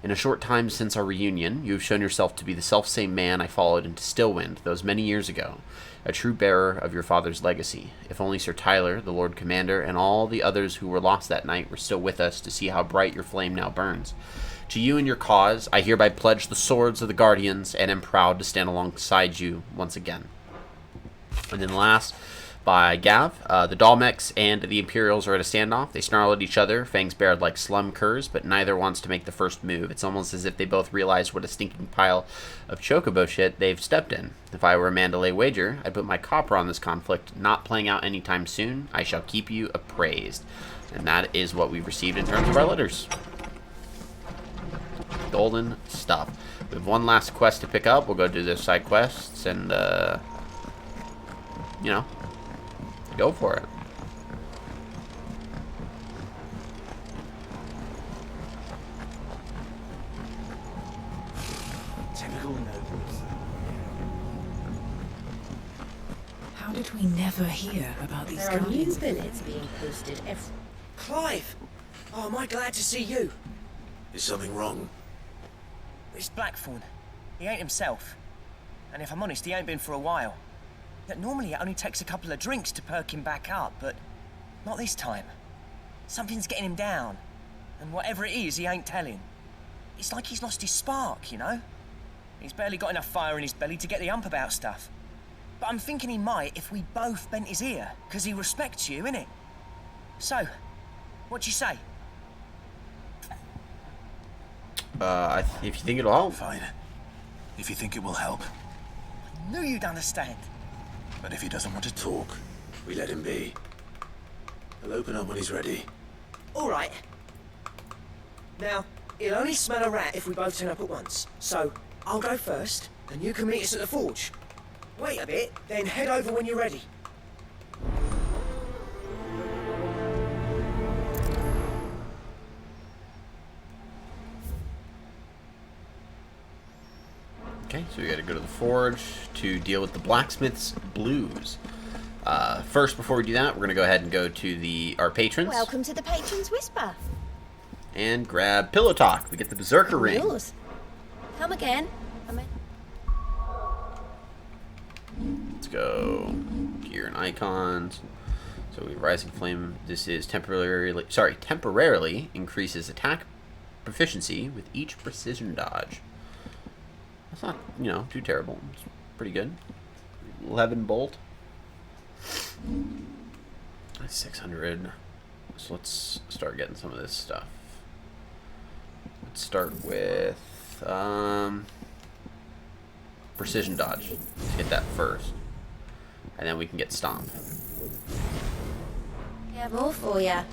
In a short time since our reunion, you have shown yourself to be the selfsame man I followed into Stillwind those many years ago, a true bearer of your father's legacy. If only Sir Tyler, the Lord Commander, and all the others who were lost that night were still with us to see how bright your flame now burns. To you and your cause, I hereby pledge the swords of the Guardians, and am proud to stand alongside you once again. And then last, by Gav, the Dalmex and the Imperials are at a standoff. They snarl at each other, fangs bared like slum curs, but neither wants to make the first move. It's almost as if they both realize what a stinking pile of chocobo shit they've stepped in. If I were a Mandalay wager, I'd put my copper on this conflict, not playing out anytime soon. I shall keep you appraised. And that is what we've received in terms of our letters. Golden stuff. We have one last quest to pick up. We'll go do those side quests and, you know, go for it. Typical nobles. How did we never hear about these There are new Guardians? billets being posted every... Clive! Oh, am I glad to see you? Is something wrong? It's Blackthorn. He ain't himself. And if I'm honest, he ain't been for a while. That normally it only takes a couple of drinks to perk him back up, but not this time. Something's getting him down. And whatever it is, he ain't telling. It's like he's lost his spark, you know? He's barely got enough fire in his belly to get the ump about stuff. But I'm thinking he might if we both bent his ear, because he respects you, innit? So, what you say? If you think it'll help. Fine. If you think it will help. I knew you'd understand. But if he doesn't want to talk, we let him be. He'll open up when he's ready. All right. Now, he'll only smell a rat if we both turn up at once. So, I'll go first, and you can meet us at the forge. Wait a bit, then head over when you're ready. Okay, so we gotta go to the forge to deal with the blacksmith's blues. First, before we do that, we're gonna go ahead and go to our patrons Welcome to the Patron's Whisper. and grab Pillow Talk. We get the Berserker ring. Yours. Come again. Let's go gear and icons. So we Rising Flame. This is temporarily increases attack proficiency with each precision dodge. That's not, too terrible. It's pretty good. 11 bolt. 600. So let's start getting some of this stuff. Let's start with precision dodge. Let's get that first. And then we can get stomp. We have more for ya.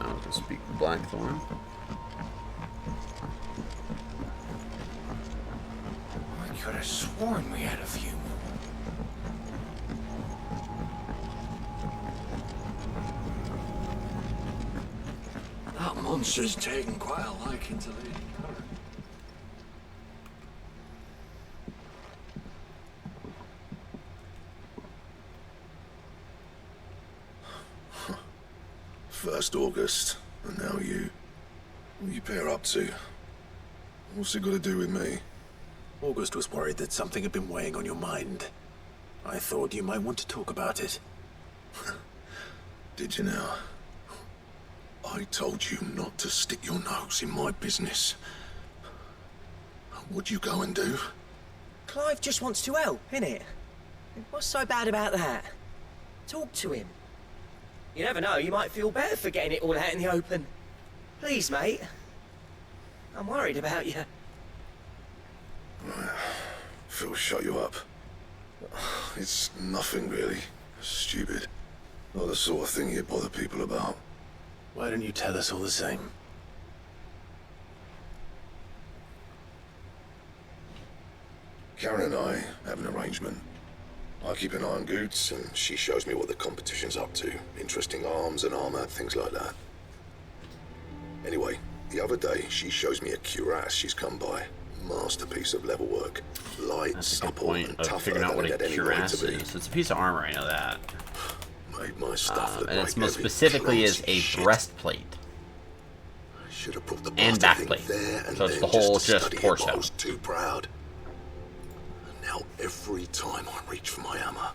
Now I was gonna speak with Blackthorn. I could have sworn we had a few. That monster's taken quite a liking to Lady Curran. First August, and now you. What you pair up to? What's it got to do with me? August was worried that something had been weighing on your mind. I thought you might want to talk about it. Did you now? I told you not to stick your nose in my business. What'd you go and do? Clive just wants to help, innit? What's so bad about that? Talk to him. You never know, you might feel better for getting it all out in the open. Please, mate. I'm worried about you. Phil, shut you up. It's nothing really. Stupid. Not the sort of thing you bother people about. Why don't you tell us all the same? Karen and I have an arrangement. I keep an eye on Goots, and she shows me what the competition's up to. Interesting arms and armor, things like that. Anyway, the other day, she shows me a cuirass she's come by. Masterpiece of level work. Light, That's a good supple, point and of tougher figuring out than what it a had any right cuirass to be. is. It's a piece of armor, I know that. Made my stuff look And like it's most heavy, specifically is clumsy a shit. breastplate. Should have put the And bastard thing backplate. there and So it's then the whole just to just study it, but I torso. was too proud. And now every time I reach for my hammer,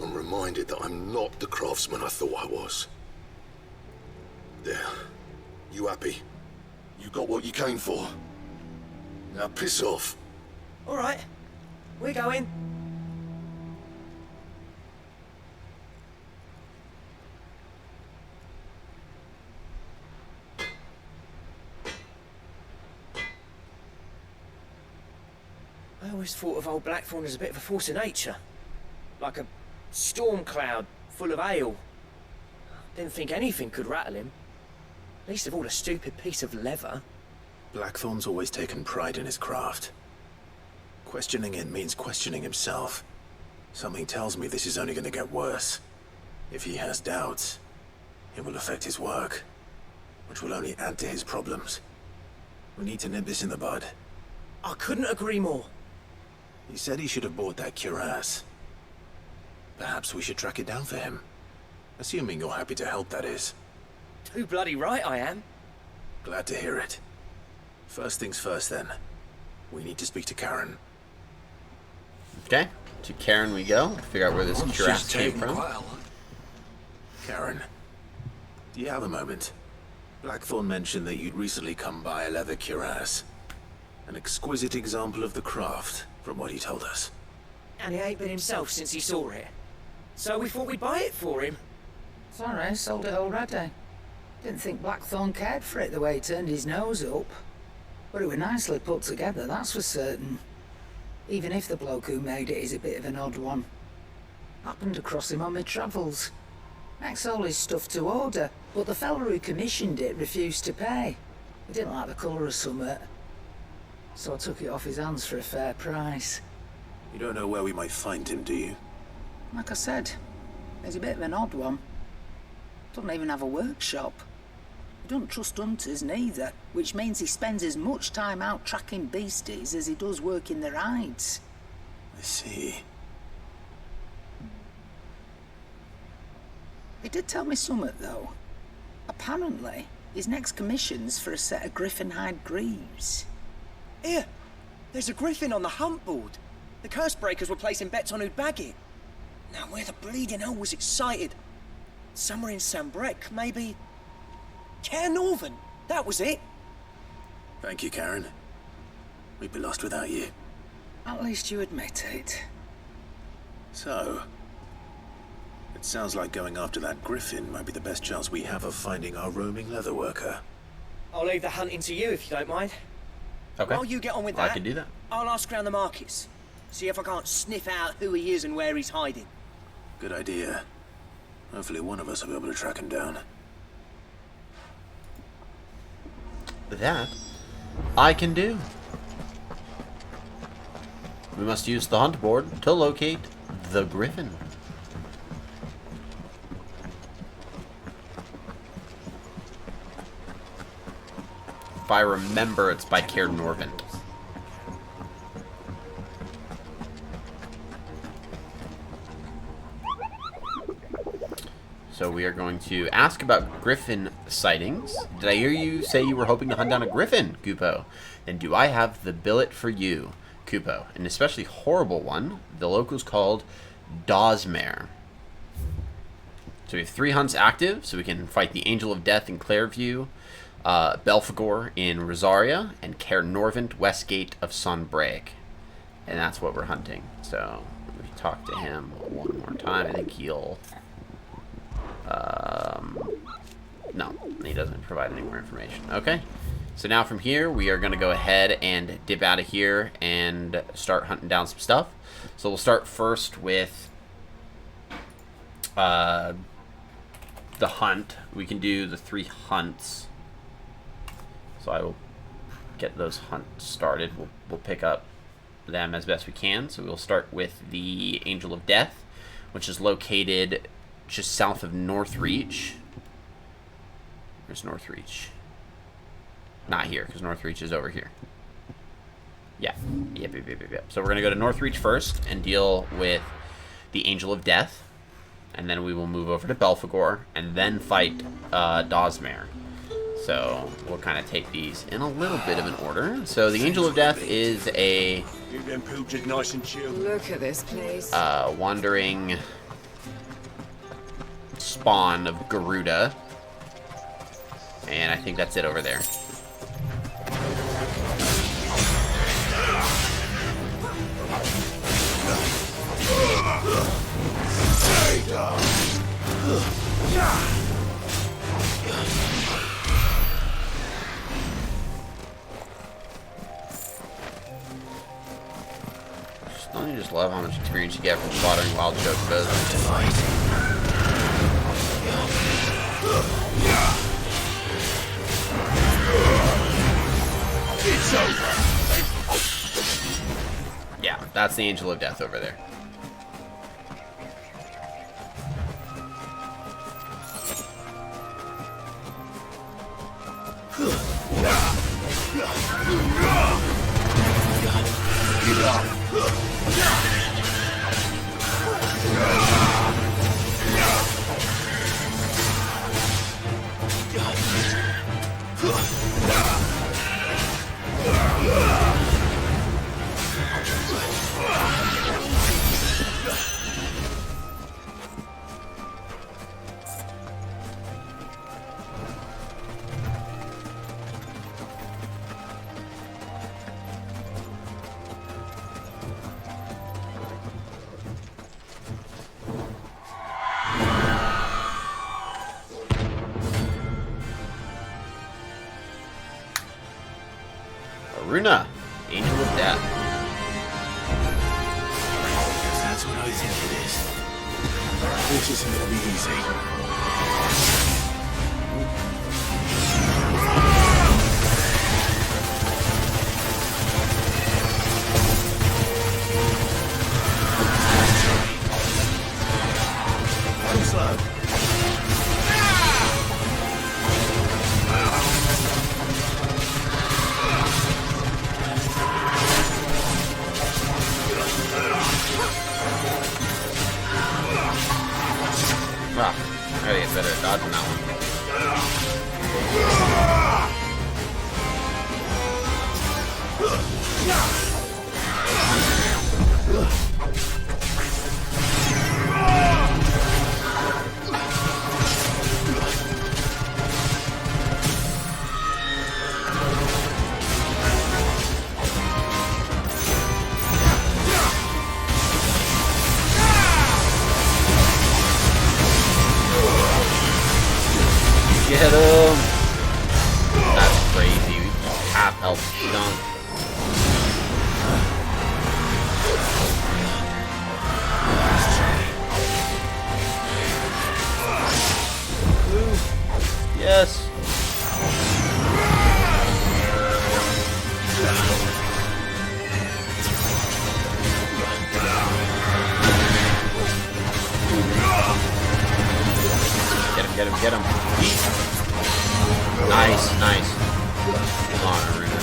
I'm reminded that I'm not the craftsman I thought I was. There. You happy? You got what you came for. Now piss off. All right, we're going. I always thought of old Blackthorn as a bit of a force of nature. Like a storm cloud full of ale. Didn't think anything could rattle him. Least of all a stupid piece of leather. Blackthorn's always taken pride in his craft. Questioning it means questioning himself. Something tells me this is only going to get worse. If he has doubts, it will affect his work, which will only add to his problems. We need to nip this in the bud. I couldn't agree more. He said he should have bought that cuirass. Perhaps we should track it down for him. Assuming you're happy to help, that is. Too bloody right I am. Glad to hear it. First things first, then. We need to speak to Karen. Okay, to Karen we go. Figure out where this cuirass came from. Karen, do you have a moment? Blackthorn mentioned that you'd recently come by a leather cuirass. An exquisite example of the craft, from what he told us. And he ain't been himself since he saw it. So we thought we'd buy it for him. Sorry, sold it already. Didn't think Blackthorn cared for it the way he turned his nose up. But it were nicely put together, that's for certain. Even if the bloke who made it is a bit of an odd one. Happened across him on my travels. Makes all his stuff to order, but the fella who commissioned it refused to pay. He didn't like the colour of summit. So I took it off his hands for a fair price. You don't know where we might find him, do you? Like I said, he's a bit of an odd one. Doesn't even have a workshop. He doesn't trust hunters neither, which means he spends as much time out tracking beasties as he does working their hides. I see. He did tell me something, though. Apparently, his next commission's for a set of griffin hide greaves. Here, there's a griffin on the hunt board. The curse breakers were placing bets on who'd bag it. Now, where the bleeding hell was excited? Somewhere in Sambrec, maybe... Care Northern, that was it. Thank you, Karen. We'd be lost without you. At least you admit it. So, it sounds like going after that griffin might be the best chance we have of finding our roaming leatherworker. I'll leave the hunting to you if you don't mind. Okay. While you get on with that, I can do that. I'll ask around the markets. See if I can't sniff out who he is and where he's hiding. Good idea. Hopefully one of us will be able to track him down. That I can do. We must use the hunt board to locate the griffin. If I remember, it's by Care Norvin. So we are going to ask about griffin sightings. Did I hear you say you were hoping to hunt down a griffin, Kupo? Then do I have the billet for you, Kupo? An especially horrible one. The locals called Dawsmare. So we have 3 hunts active, so we can fight the Angel of Death in Clairview, Belphegor in Rosaria, and Care Norvent, Westgate of Sunbreak. And that's what we're hunting. So we talk to him one more time. I think he'll... no, he doesn't provide any more information. Okay, so now from here, we are going to go ahead and dip out of here and start hunting down some stuff. So we'll start first with the hunt. We can do the 3 hunts. So I will get those hunts started. We'll pick up them as best we can. So we'll start with the Angel of Death, which is located just south of Northreach. Where's Northreach? Not here, because Northreach is over here. Yeah. Yep. So we're going to go to Northreach first and deal with the Angel of Death. And then we will move over to Belphegor and then fight Dosmere. So we'll kind of take these in a little bit of an order. So the Angel of Death is a Nice and chill. Look at this place. wandering spawn of Garuda. And I think that's it over there. Don't you just love how much experience you get from slaughtering wild chocobos? It's over. Yeah, that's the Angel of Death over there. Runa, Angel of Death. That's what I think it is. This isn't gonna be easy. Go slow. Ah, I gotta get better at dodging that one. Get him! That's crazy. Half health dunk. Yes. Get him, get him. Nice, nice. Come on, Aruna.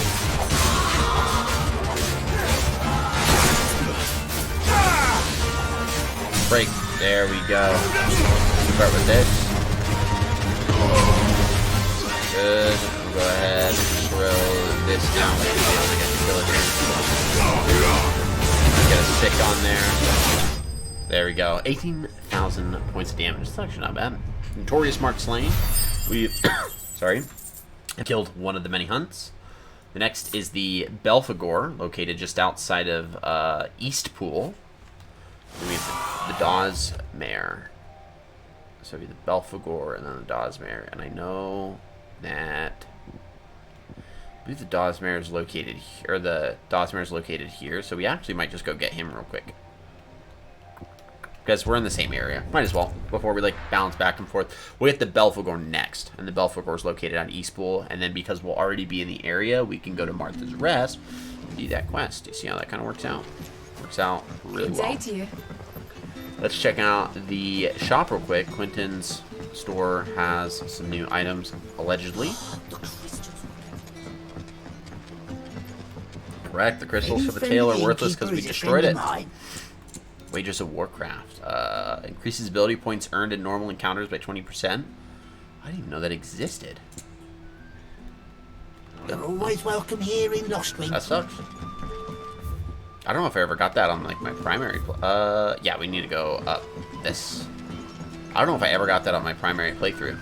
Break. There we go. Start with this. Good. We'll go ahead and throw this down. We should be able to get the villager. Get a sick on there. There we go. 18,000 points of damage. That's actually not bad. Notorious Mark slain. We, sorry, killed one of the many hunts. The next is the Belphegor, located just outside of Eastpool. Then we have the Dosmere. So we have the Belphegor and then the Dosmere. And I know that I believe the Dosmere is located here, or the Dosmere is located here. So we actually might just go get him real quick. Because we're in the same area. Might as well, before we like bounce back and forth. We'll get the Belphegor next. And the Belphegor is located on Eastpool. And then because we'll already be in the area, we can go to Martha's Rest and do that quest. You see how that kind of works out? Works out really well. Good day to you. Let's check out the shop real quick. Quentin's store has some new items, allegedly. Correct. The crystals for the tail are worthless because we destroyed it. Wages of Warcraft. Increases ability points earned in normal encounters by 20%. I didn't even know that existed. You're always welcome here in Lostwing. That sucks. I don't know if I ever got that on like my primary. Yeah, we need to go up this. I don't know if I ever got that on my primary playthrough.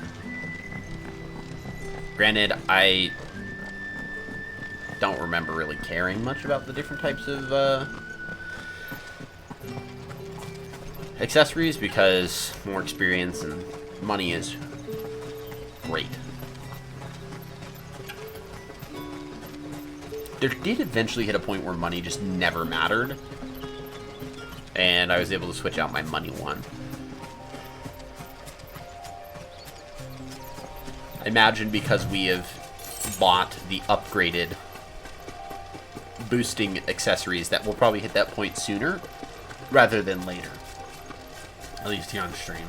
Granted, I don't remember really caring much about the different types of accessories because more experience and money is great. There did eventually hit a point where money just never mattered, and I was able to switch out my money one. Imagine because we have bought the upgraded boosting accessories that will probably hit that point sooner rather than later. At least here on stream.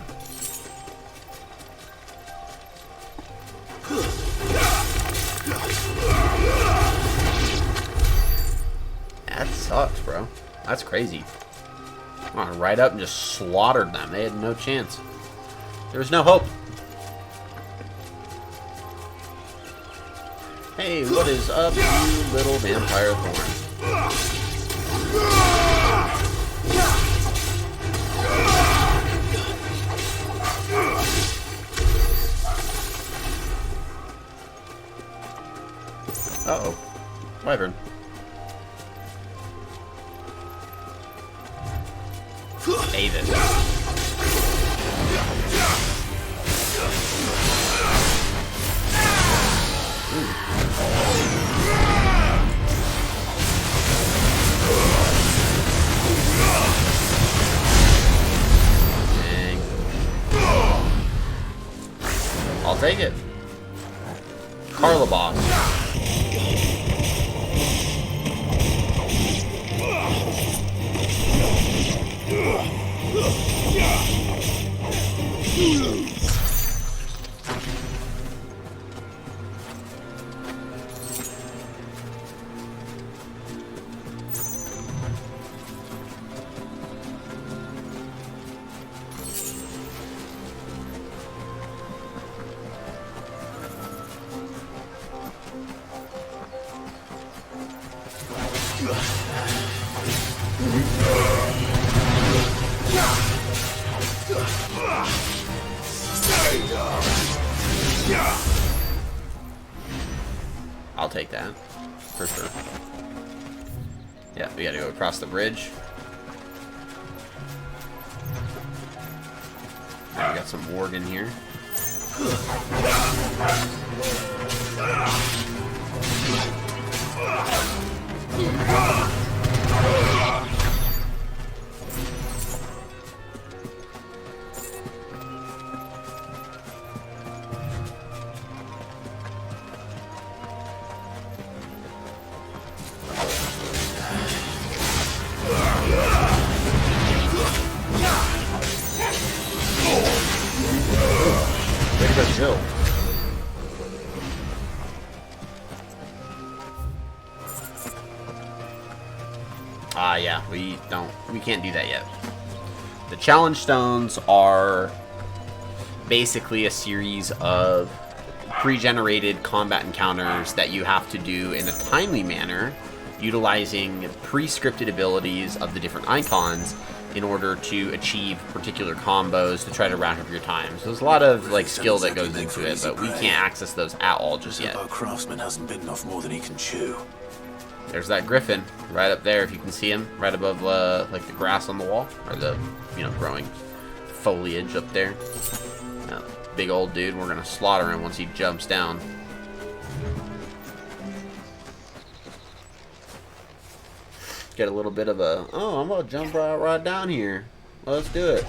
That sucks, bro. That's crazy. I went right up and just slaughtered them. They had no chance. There was no hope. Hey, what is up, you little vampire thorn? Uh-oh. Wyvern. Avis. Dang. I'll take it. Carla boss. I'll take that, for sure. Yeah, we gotta go across the bridge. Now we got some Morgan here. Jill. Yeah, we can't do that yet. The challenge stones are basically a series of pre-generated combat encounters that you have to do in a timely manner, utilizing pre-scripted abilities of the different icons in order to achieve particular combos to try to rack up your time. So there's a lot of like skill that goes into it, but we can't access those at all just yet. Our craftsman hasn't bitten off more than he can chew. There's that griffin right up there, if you can see him, right above like the grass on the wall, or the growing foliage up there. Big old dude. We're gonna slaughter him once he jumps down. Get a little bit of a, oh, I'm gonna jump right down here. Let's do it.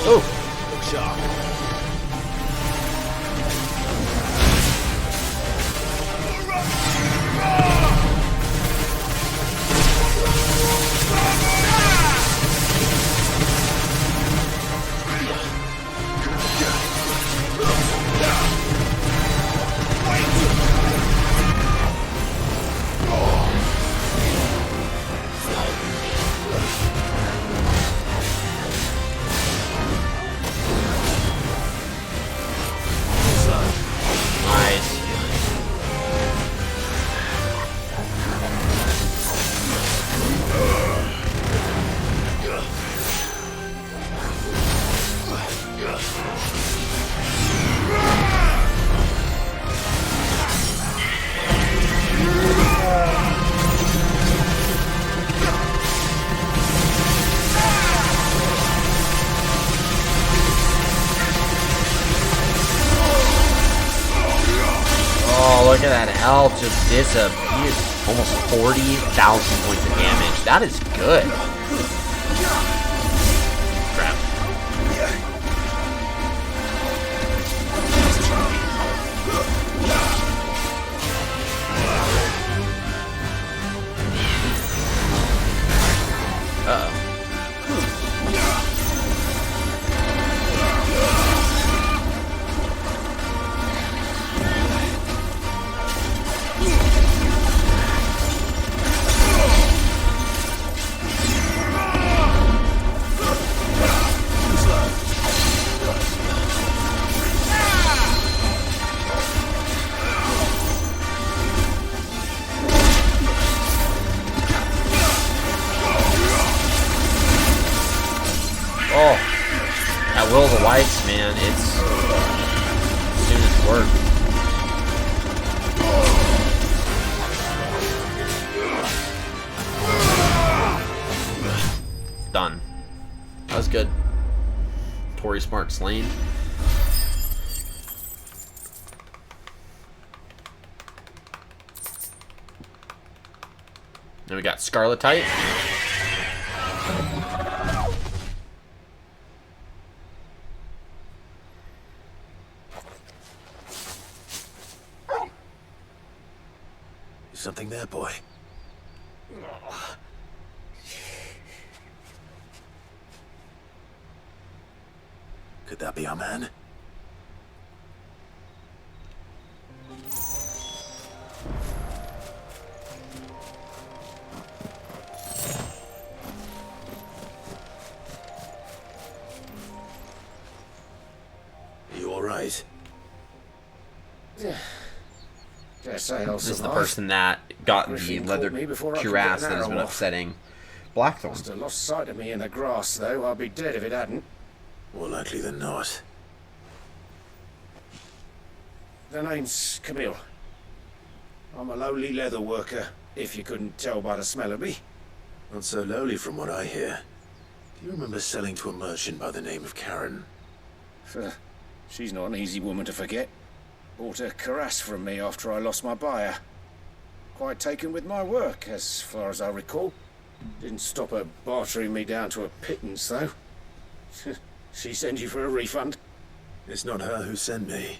Oh, look sharp. look at that health just disappear. Almost 40,000 points of damage. That is good. Crap. Uh-oh. Oh, that Will of the Whites, man, it's soon as work. Done. That was good. Tory Smart slain. Then we got Scarletite. Something there, boy. Could that be our man? You all right? This is the person that got the leather cuirass that has been upsetting Blackthorn. Must have lost sight of me in the grass, though. I'd be dead if it hadn't. More likely than not. The name's Camille. I'm a lowly leather worker, if you couldn't tell by the smell of me. Not so lowly from what I hear. Do you remember selling to a merchant by the name of Karen? She's not an easy woman to forget. Bought a cuirass from me after I lost my buyer. Quite taken with my work, as far as I recall. Didn't stop her bartering me down to a pittance, though. She sent you for a refund? It's not her who sent me.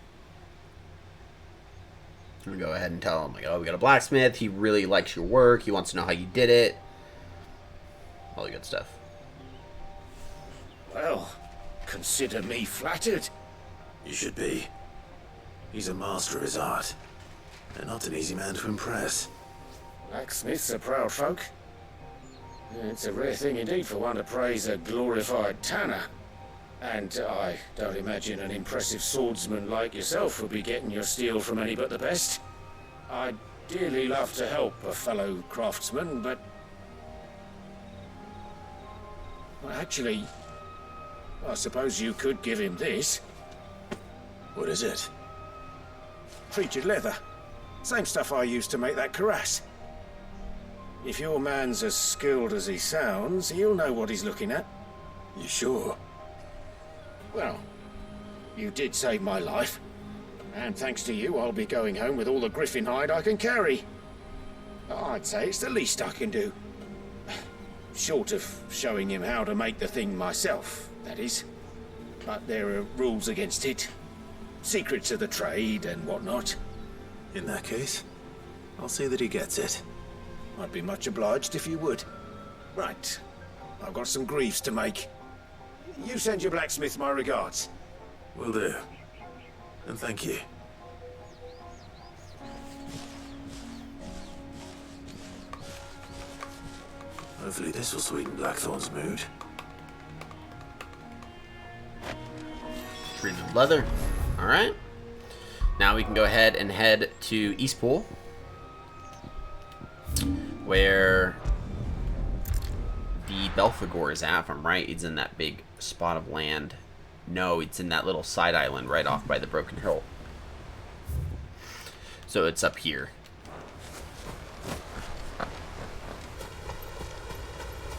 I'm gonna go ahead and tell him, like, oh, we got a blacksmith. He really likes your work. He wants to know how you did it. All the good stuff. Well, consider me flattered. You should be. He's a master of his art, and not an easy man to impress. Blacksmiths are proud folk. It's a rare thing indeed for one to praise a glorified tanner. And I don't imagine an impressive swordsman like yourself would be getting your steel from any but the best. I'd dearly love to help a fellow craftsman, but... well, actually, I suppose you could give him this. What is it? Treated leather. Same stuff I used to make that cuirass. If your man's as skilled as he sounds, he'll know what he's looking at. You sure? Well, you did save my life. And thanks to you, I'll be going home with all the griffin hide I can carry. I'd say it's the least I can do. Short of showing him how to make the thing myself, that is. But there are rules against it. Secrets of the trade and whatnot. In that case, I'll see that he gets it. I'd be much obliged if you would. Right. I've got some greaves to make. You send your blacksmith my regards. Will do. And thank you. Hopefully this will sweeten Blackthorn's mood. Treated leather. Alright. Now we can go ahead and head to Eastpool, where the Belphegor is at. If I'm right, it's in that big spot of land. No, it's in that little side island right off by the Broken Hill. So it's up here.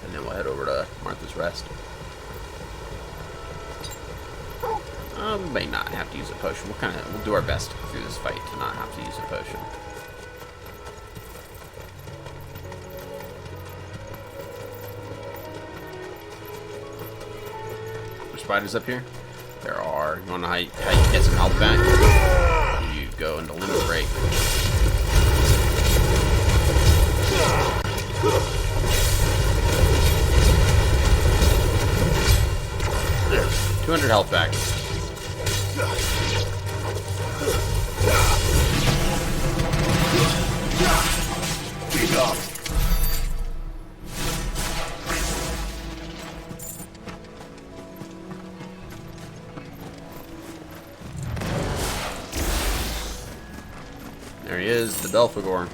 And then we'll head over to Martha's Rest. We may not have to use a potion. We'll do our best through this fight to not have to use a potion. There's spiders up here? There are. You wanna how you get some health back? You go into limit break. 200 health back. Keep up. There he is, the Belphegor.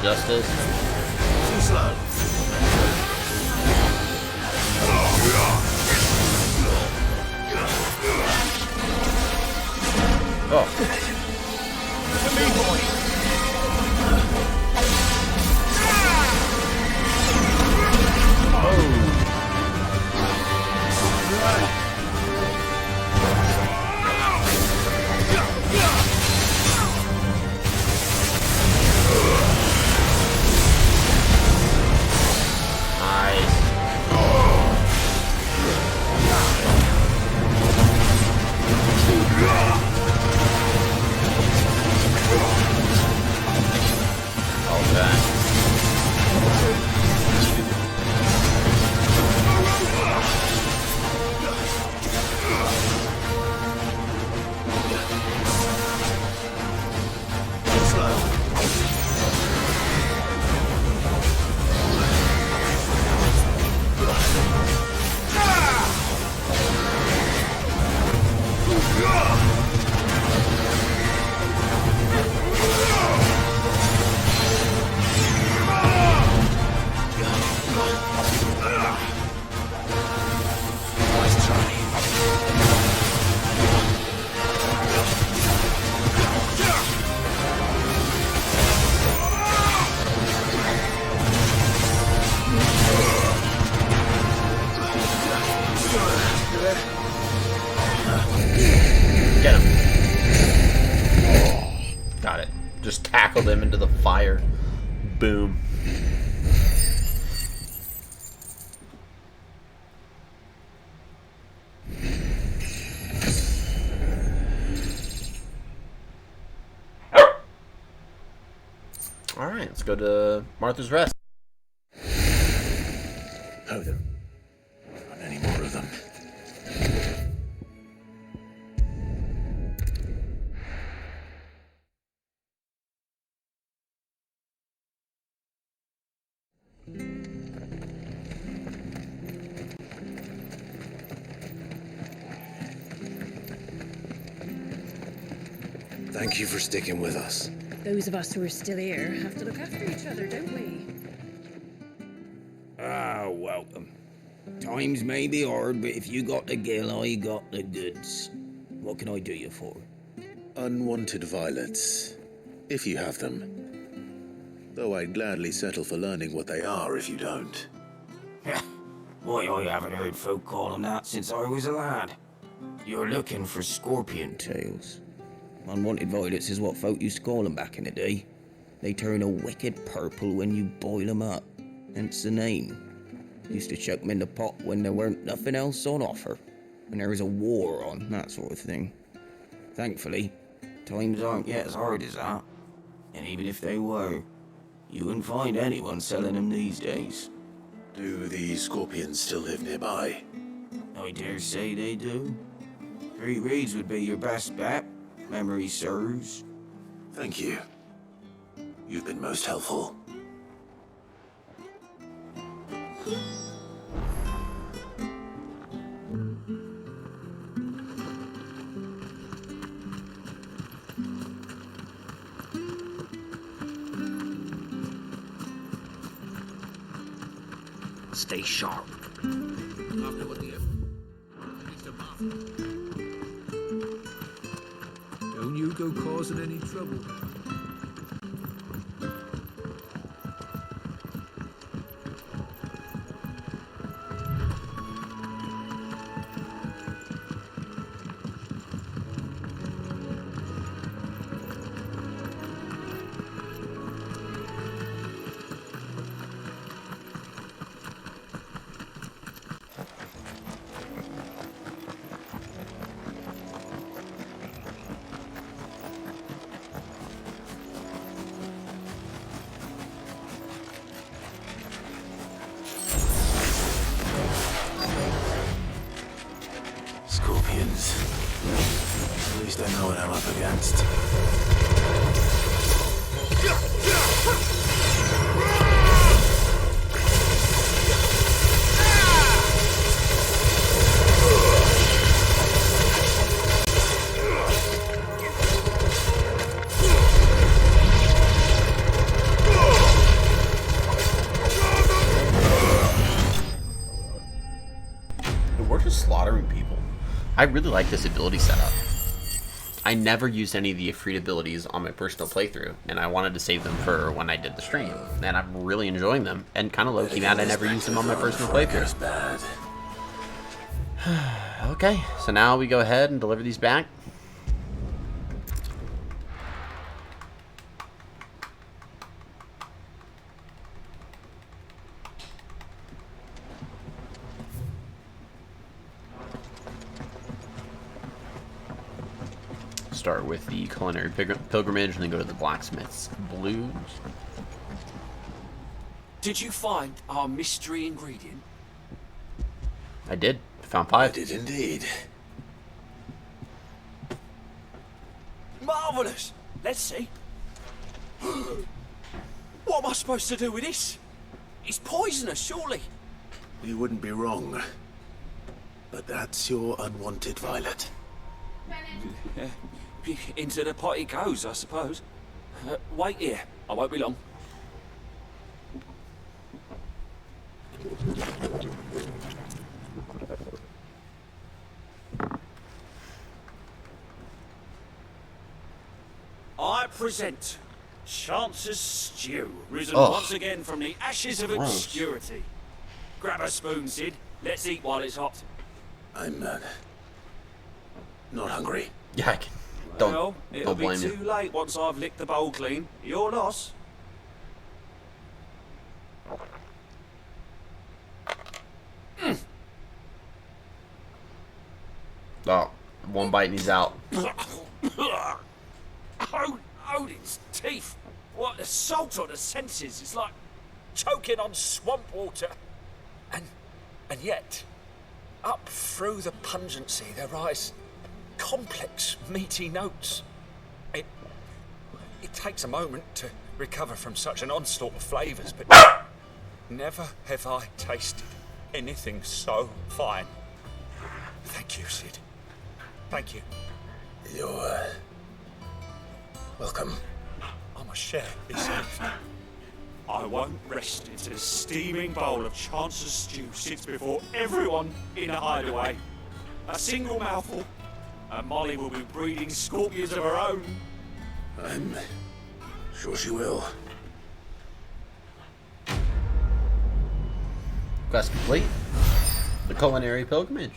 Justice. Too slow. Oh. The big boy. Get him. Got it. Just tackled him into the fire. Boom. Alright, let's go to Martha's Rest. Oh, there aren't any more of them. Thank you for sticking with us. Those of us who are still here have to look after each other, don't we? Ah, welcome. Times may be hard, but if you got the gill, I got the goods. What can I do you for? Unwanted violets, if you have them. Though I'd gladly settle for learning what they are if you don't. Why, I haven't heard folk call them that since I was a lad. You're looking for scorpion tails. Unwanted violets is what folk used to call them back in the day. They turn a wicked purple when you boil them up, hence the name. Used to chuck them in the pot when there weren't nothing else on offer, when there was a war on, that sort of thing. Thankfully, Times aren't yet as hard as that. And even if they were, you wouldn't find anyone selling them these days. Do the scorpions still live nearby? I dare say they do. 3 Reeds would be your best bet, memory serves. Thank you. You've been most helpful. Stay sharp. Don't you go causing any trouble. Scorpions. At least I know what I'm up against. We're just slaughtering people. I really like this ability setup. I never used any of the Ifrit abilities on my personal playthrough, and I wanted to save them for when I did the stream. And I'm really enjoying them, and kind of low-key mad I never used them on my personal playthrough. Okay, so now we go ahead and deliver these back. Start with the culinary pilgrimage and then go to the blacksmith's blues. Did you find our mystery ingredient? I did. Found 5. I did indeed. Marvellous! Let's see. What am I supposed to do with this? It's poisonous, surely. You wouldn't be wrong. But that's your unwanted violet. Into the pot it goes, I suppose. Wait here. I won't be long. I present Chance's stew, risen once again from the ashes of obscurity. Grab a spoon, Sid. Let's eat while it's hot. I'm not hungry. Yeah, I can. Well, it'll be blame too late once I've licked the bowl clean. Your loss. Oh, one bite and he's out. Odin's teeth. What assault on the senses. It's like choking on swamp water. And yet, up through the pungency there rise complex, meaty notes. It takes a moment to recover from such an onslaught of flavours, but never have I tasted anything so fine. Thank you, Sid. Thank you. You're welcome. I'm a share this evening. I won't rest until a steaming bowl of Chance's stew sits before everyone in a hideaway. A single mouthful, and Molly will be breeding scorpions of her own. I'm sure she will. Quest complete. The culinary pilgrimage.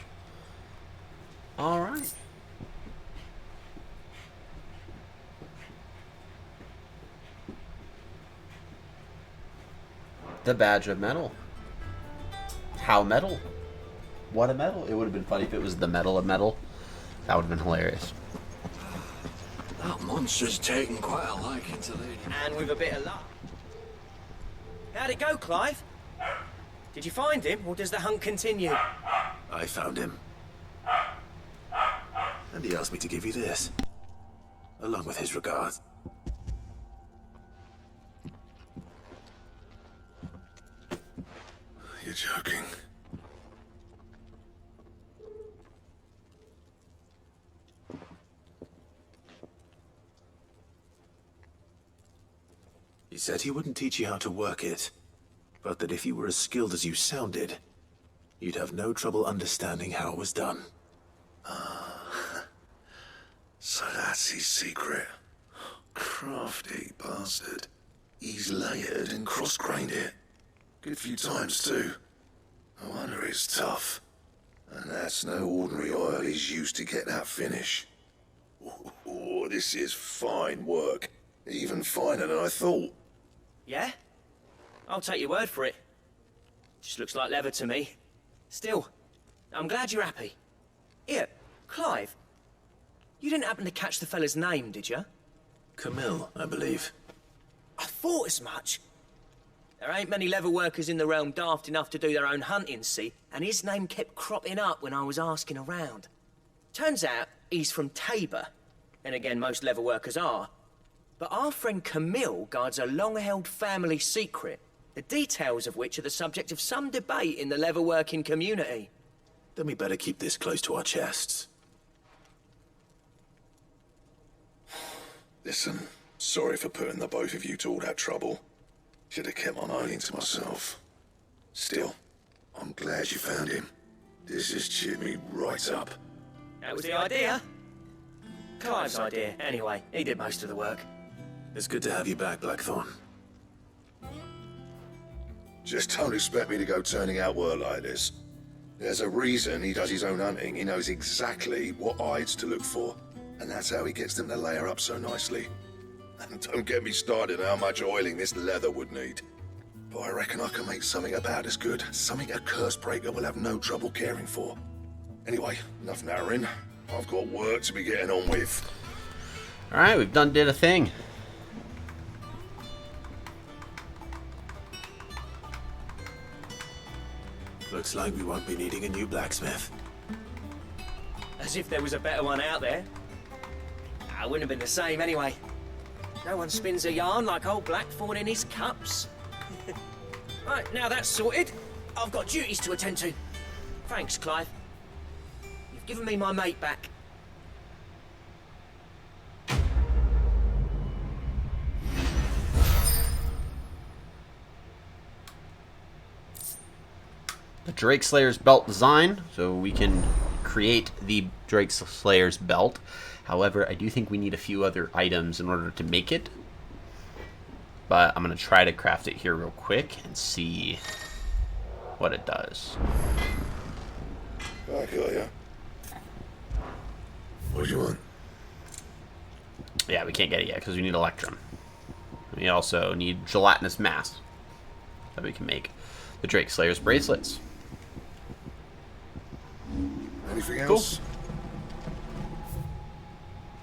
All right. The badge of metal. How metal? What a metal. It would have been funny if it was the metal of metal. That would have been hilarious. That monster's taken quite a liking to Lady. And with a bit of luck. How'd it go, Clive? Did you find him, or does the hunt continue? I found him. And he asked me to give you this, along with his regards. You're joking. He said he wouldn't teach you how to work it, but that if you were as skilled as you sounded, you'd have no trouble understanding how it was done. So that's his secret. Crafty bastard. He's layered and cross-grained it. Good few times too. No wonder it's tough. And that's no ordinary oil he's used to get that finish. Oh, this is fine work. Even finer than I thought. Yeah? I'll take your word for it. Just looks like leather to me. Still, I'm glad you're happy. Here, Clive. You didn't happen to catch the fella's name, did you? Camille, I believe. I thought as much. There ain't many leather workers in the realm daft enough to do their own hunting, see? And his name kept cropping up when I was asking around. Turns out he's from Tabor. And again, most leather workers are. But our friend Camille guards a long-held family secret, the details of which are the subject of some debate in the leather-working community. Then we better keep this close to our chests. Listen, sorry for putting the both of you to all that trouble. Should have kept my moaning to myself. Still, I'm glad you found him. This has cheered me right up. That was the idea. Clive's idea, anyway. He did most of the work. It's good to have you back, Blackthorn. Just don't expect me to go turning out work like this. There's a reason he does his own hunting. He knows exactly what hides to look for. And that's how he gets them to layer up so nicely. And don't get me started on how much oiling this leather would need. But I reckon I can make something about as good. Something a Cursebreaker will have no trouble caring for. Anyway, enough narrowing. I've got work to be getting on with. Alright, we've did a thing. Looks like we won't be needing a new blacksmith. As if there was a better one out there. I wouldn't have been the same anyway. No one spins a yarn like old Blackthorn in his cups. Right, now that's sorted, I've got duties to attend to. Thanks, Clive. You've given me my mate back. The Drake Slayer's belt design, so we can create the Drake Slayer's belt. However, I do think we need a few other items in order to make it. But I'm going to try to craft it here real quick and see what it does. I got ya. What do you want? Yeah, we can't get it yet because we need Electrum. We also need gelatinous mass that we can make the Drake Slayer's bracelets. Anything else? Cool.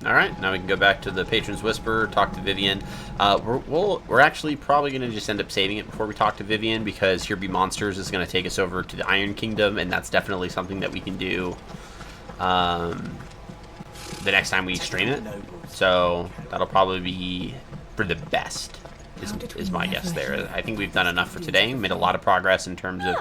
All right, now we can go back to the Patron's Whisper, talk to Vivian. We're actually probably going to just end up saving it before we talk to Vivian because Here Be Monsters is going to take us over to the Iron Kingdom, and that's definitely something that we can do the next time we stream it. So that'll probably be for the best, is my guess there. I think we've done enough for today. We made a lot of progress in terms of,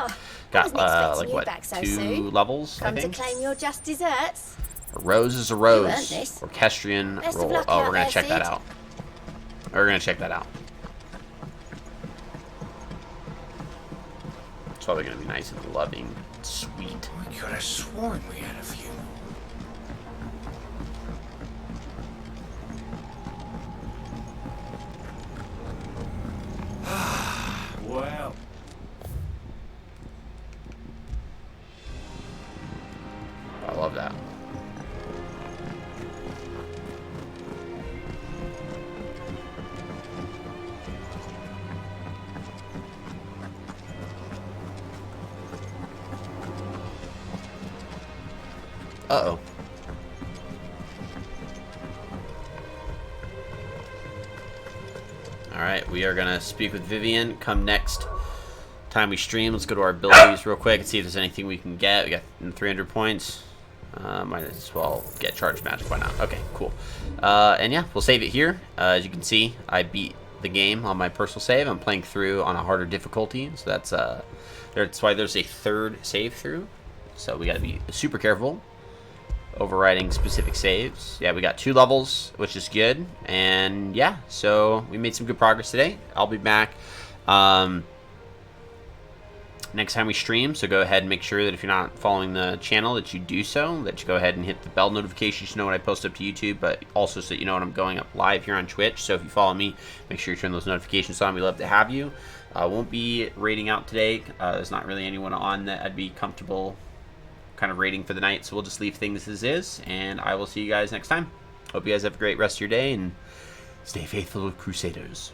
got like what, 2 levels, Come I think? to claim your just desserts. A rose is a You rose. earned this. Orchestrion Best of roll. luck Oh, out we're gonna there, check that Sid. out. We're gonna check that out. It's probably gonna be nice and loving, sweet. I could have sworn we had a few. Well. I love that. Uh-oh. Alright, we are going to speak with Vivian. Come next time we stream. Let's go to our abilities real quick and see if there's anything we can get. We got 300 points. Might as well get charged magic. Why not? Okay, cool. And yeah, we'll save it here. As you can see, I beat the game on my personal save. I'm playing through on a harder difficulty. So that's why there's a third save through. So we got to be super careful overriding specific saves. Yeah, we got 2 levels, which is good. And yeah, so we made some good progress today. I'll be back next time we stream, so go ahead and make sure that if you're not following the channel that you do so, that you go ahead and hit the bell notifications to know when I post up to YouTube, but also so that you know when I'm going up live here on Twitch. So if you follow me, make sure you turn those notifications on. We love to have you. I won't be raiding out today. There's not really anyone on that I'd be comfortable kind of raiding for the night, so we'll just leave things as is, and I will see you guys next time. Hope you guys have a great rest of your day, and stay faithful, Crusaders.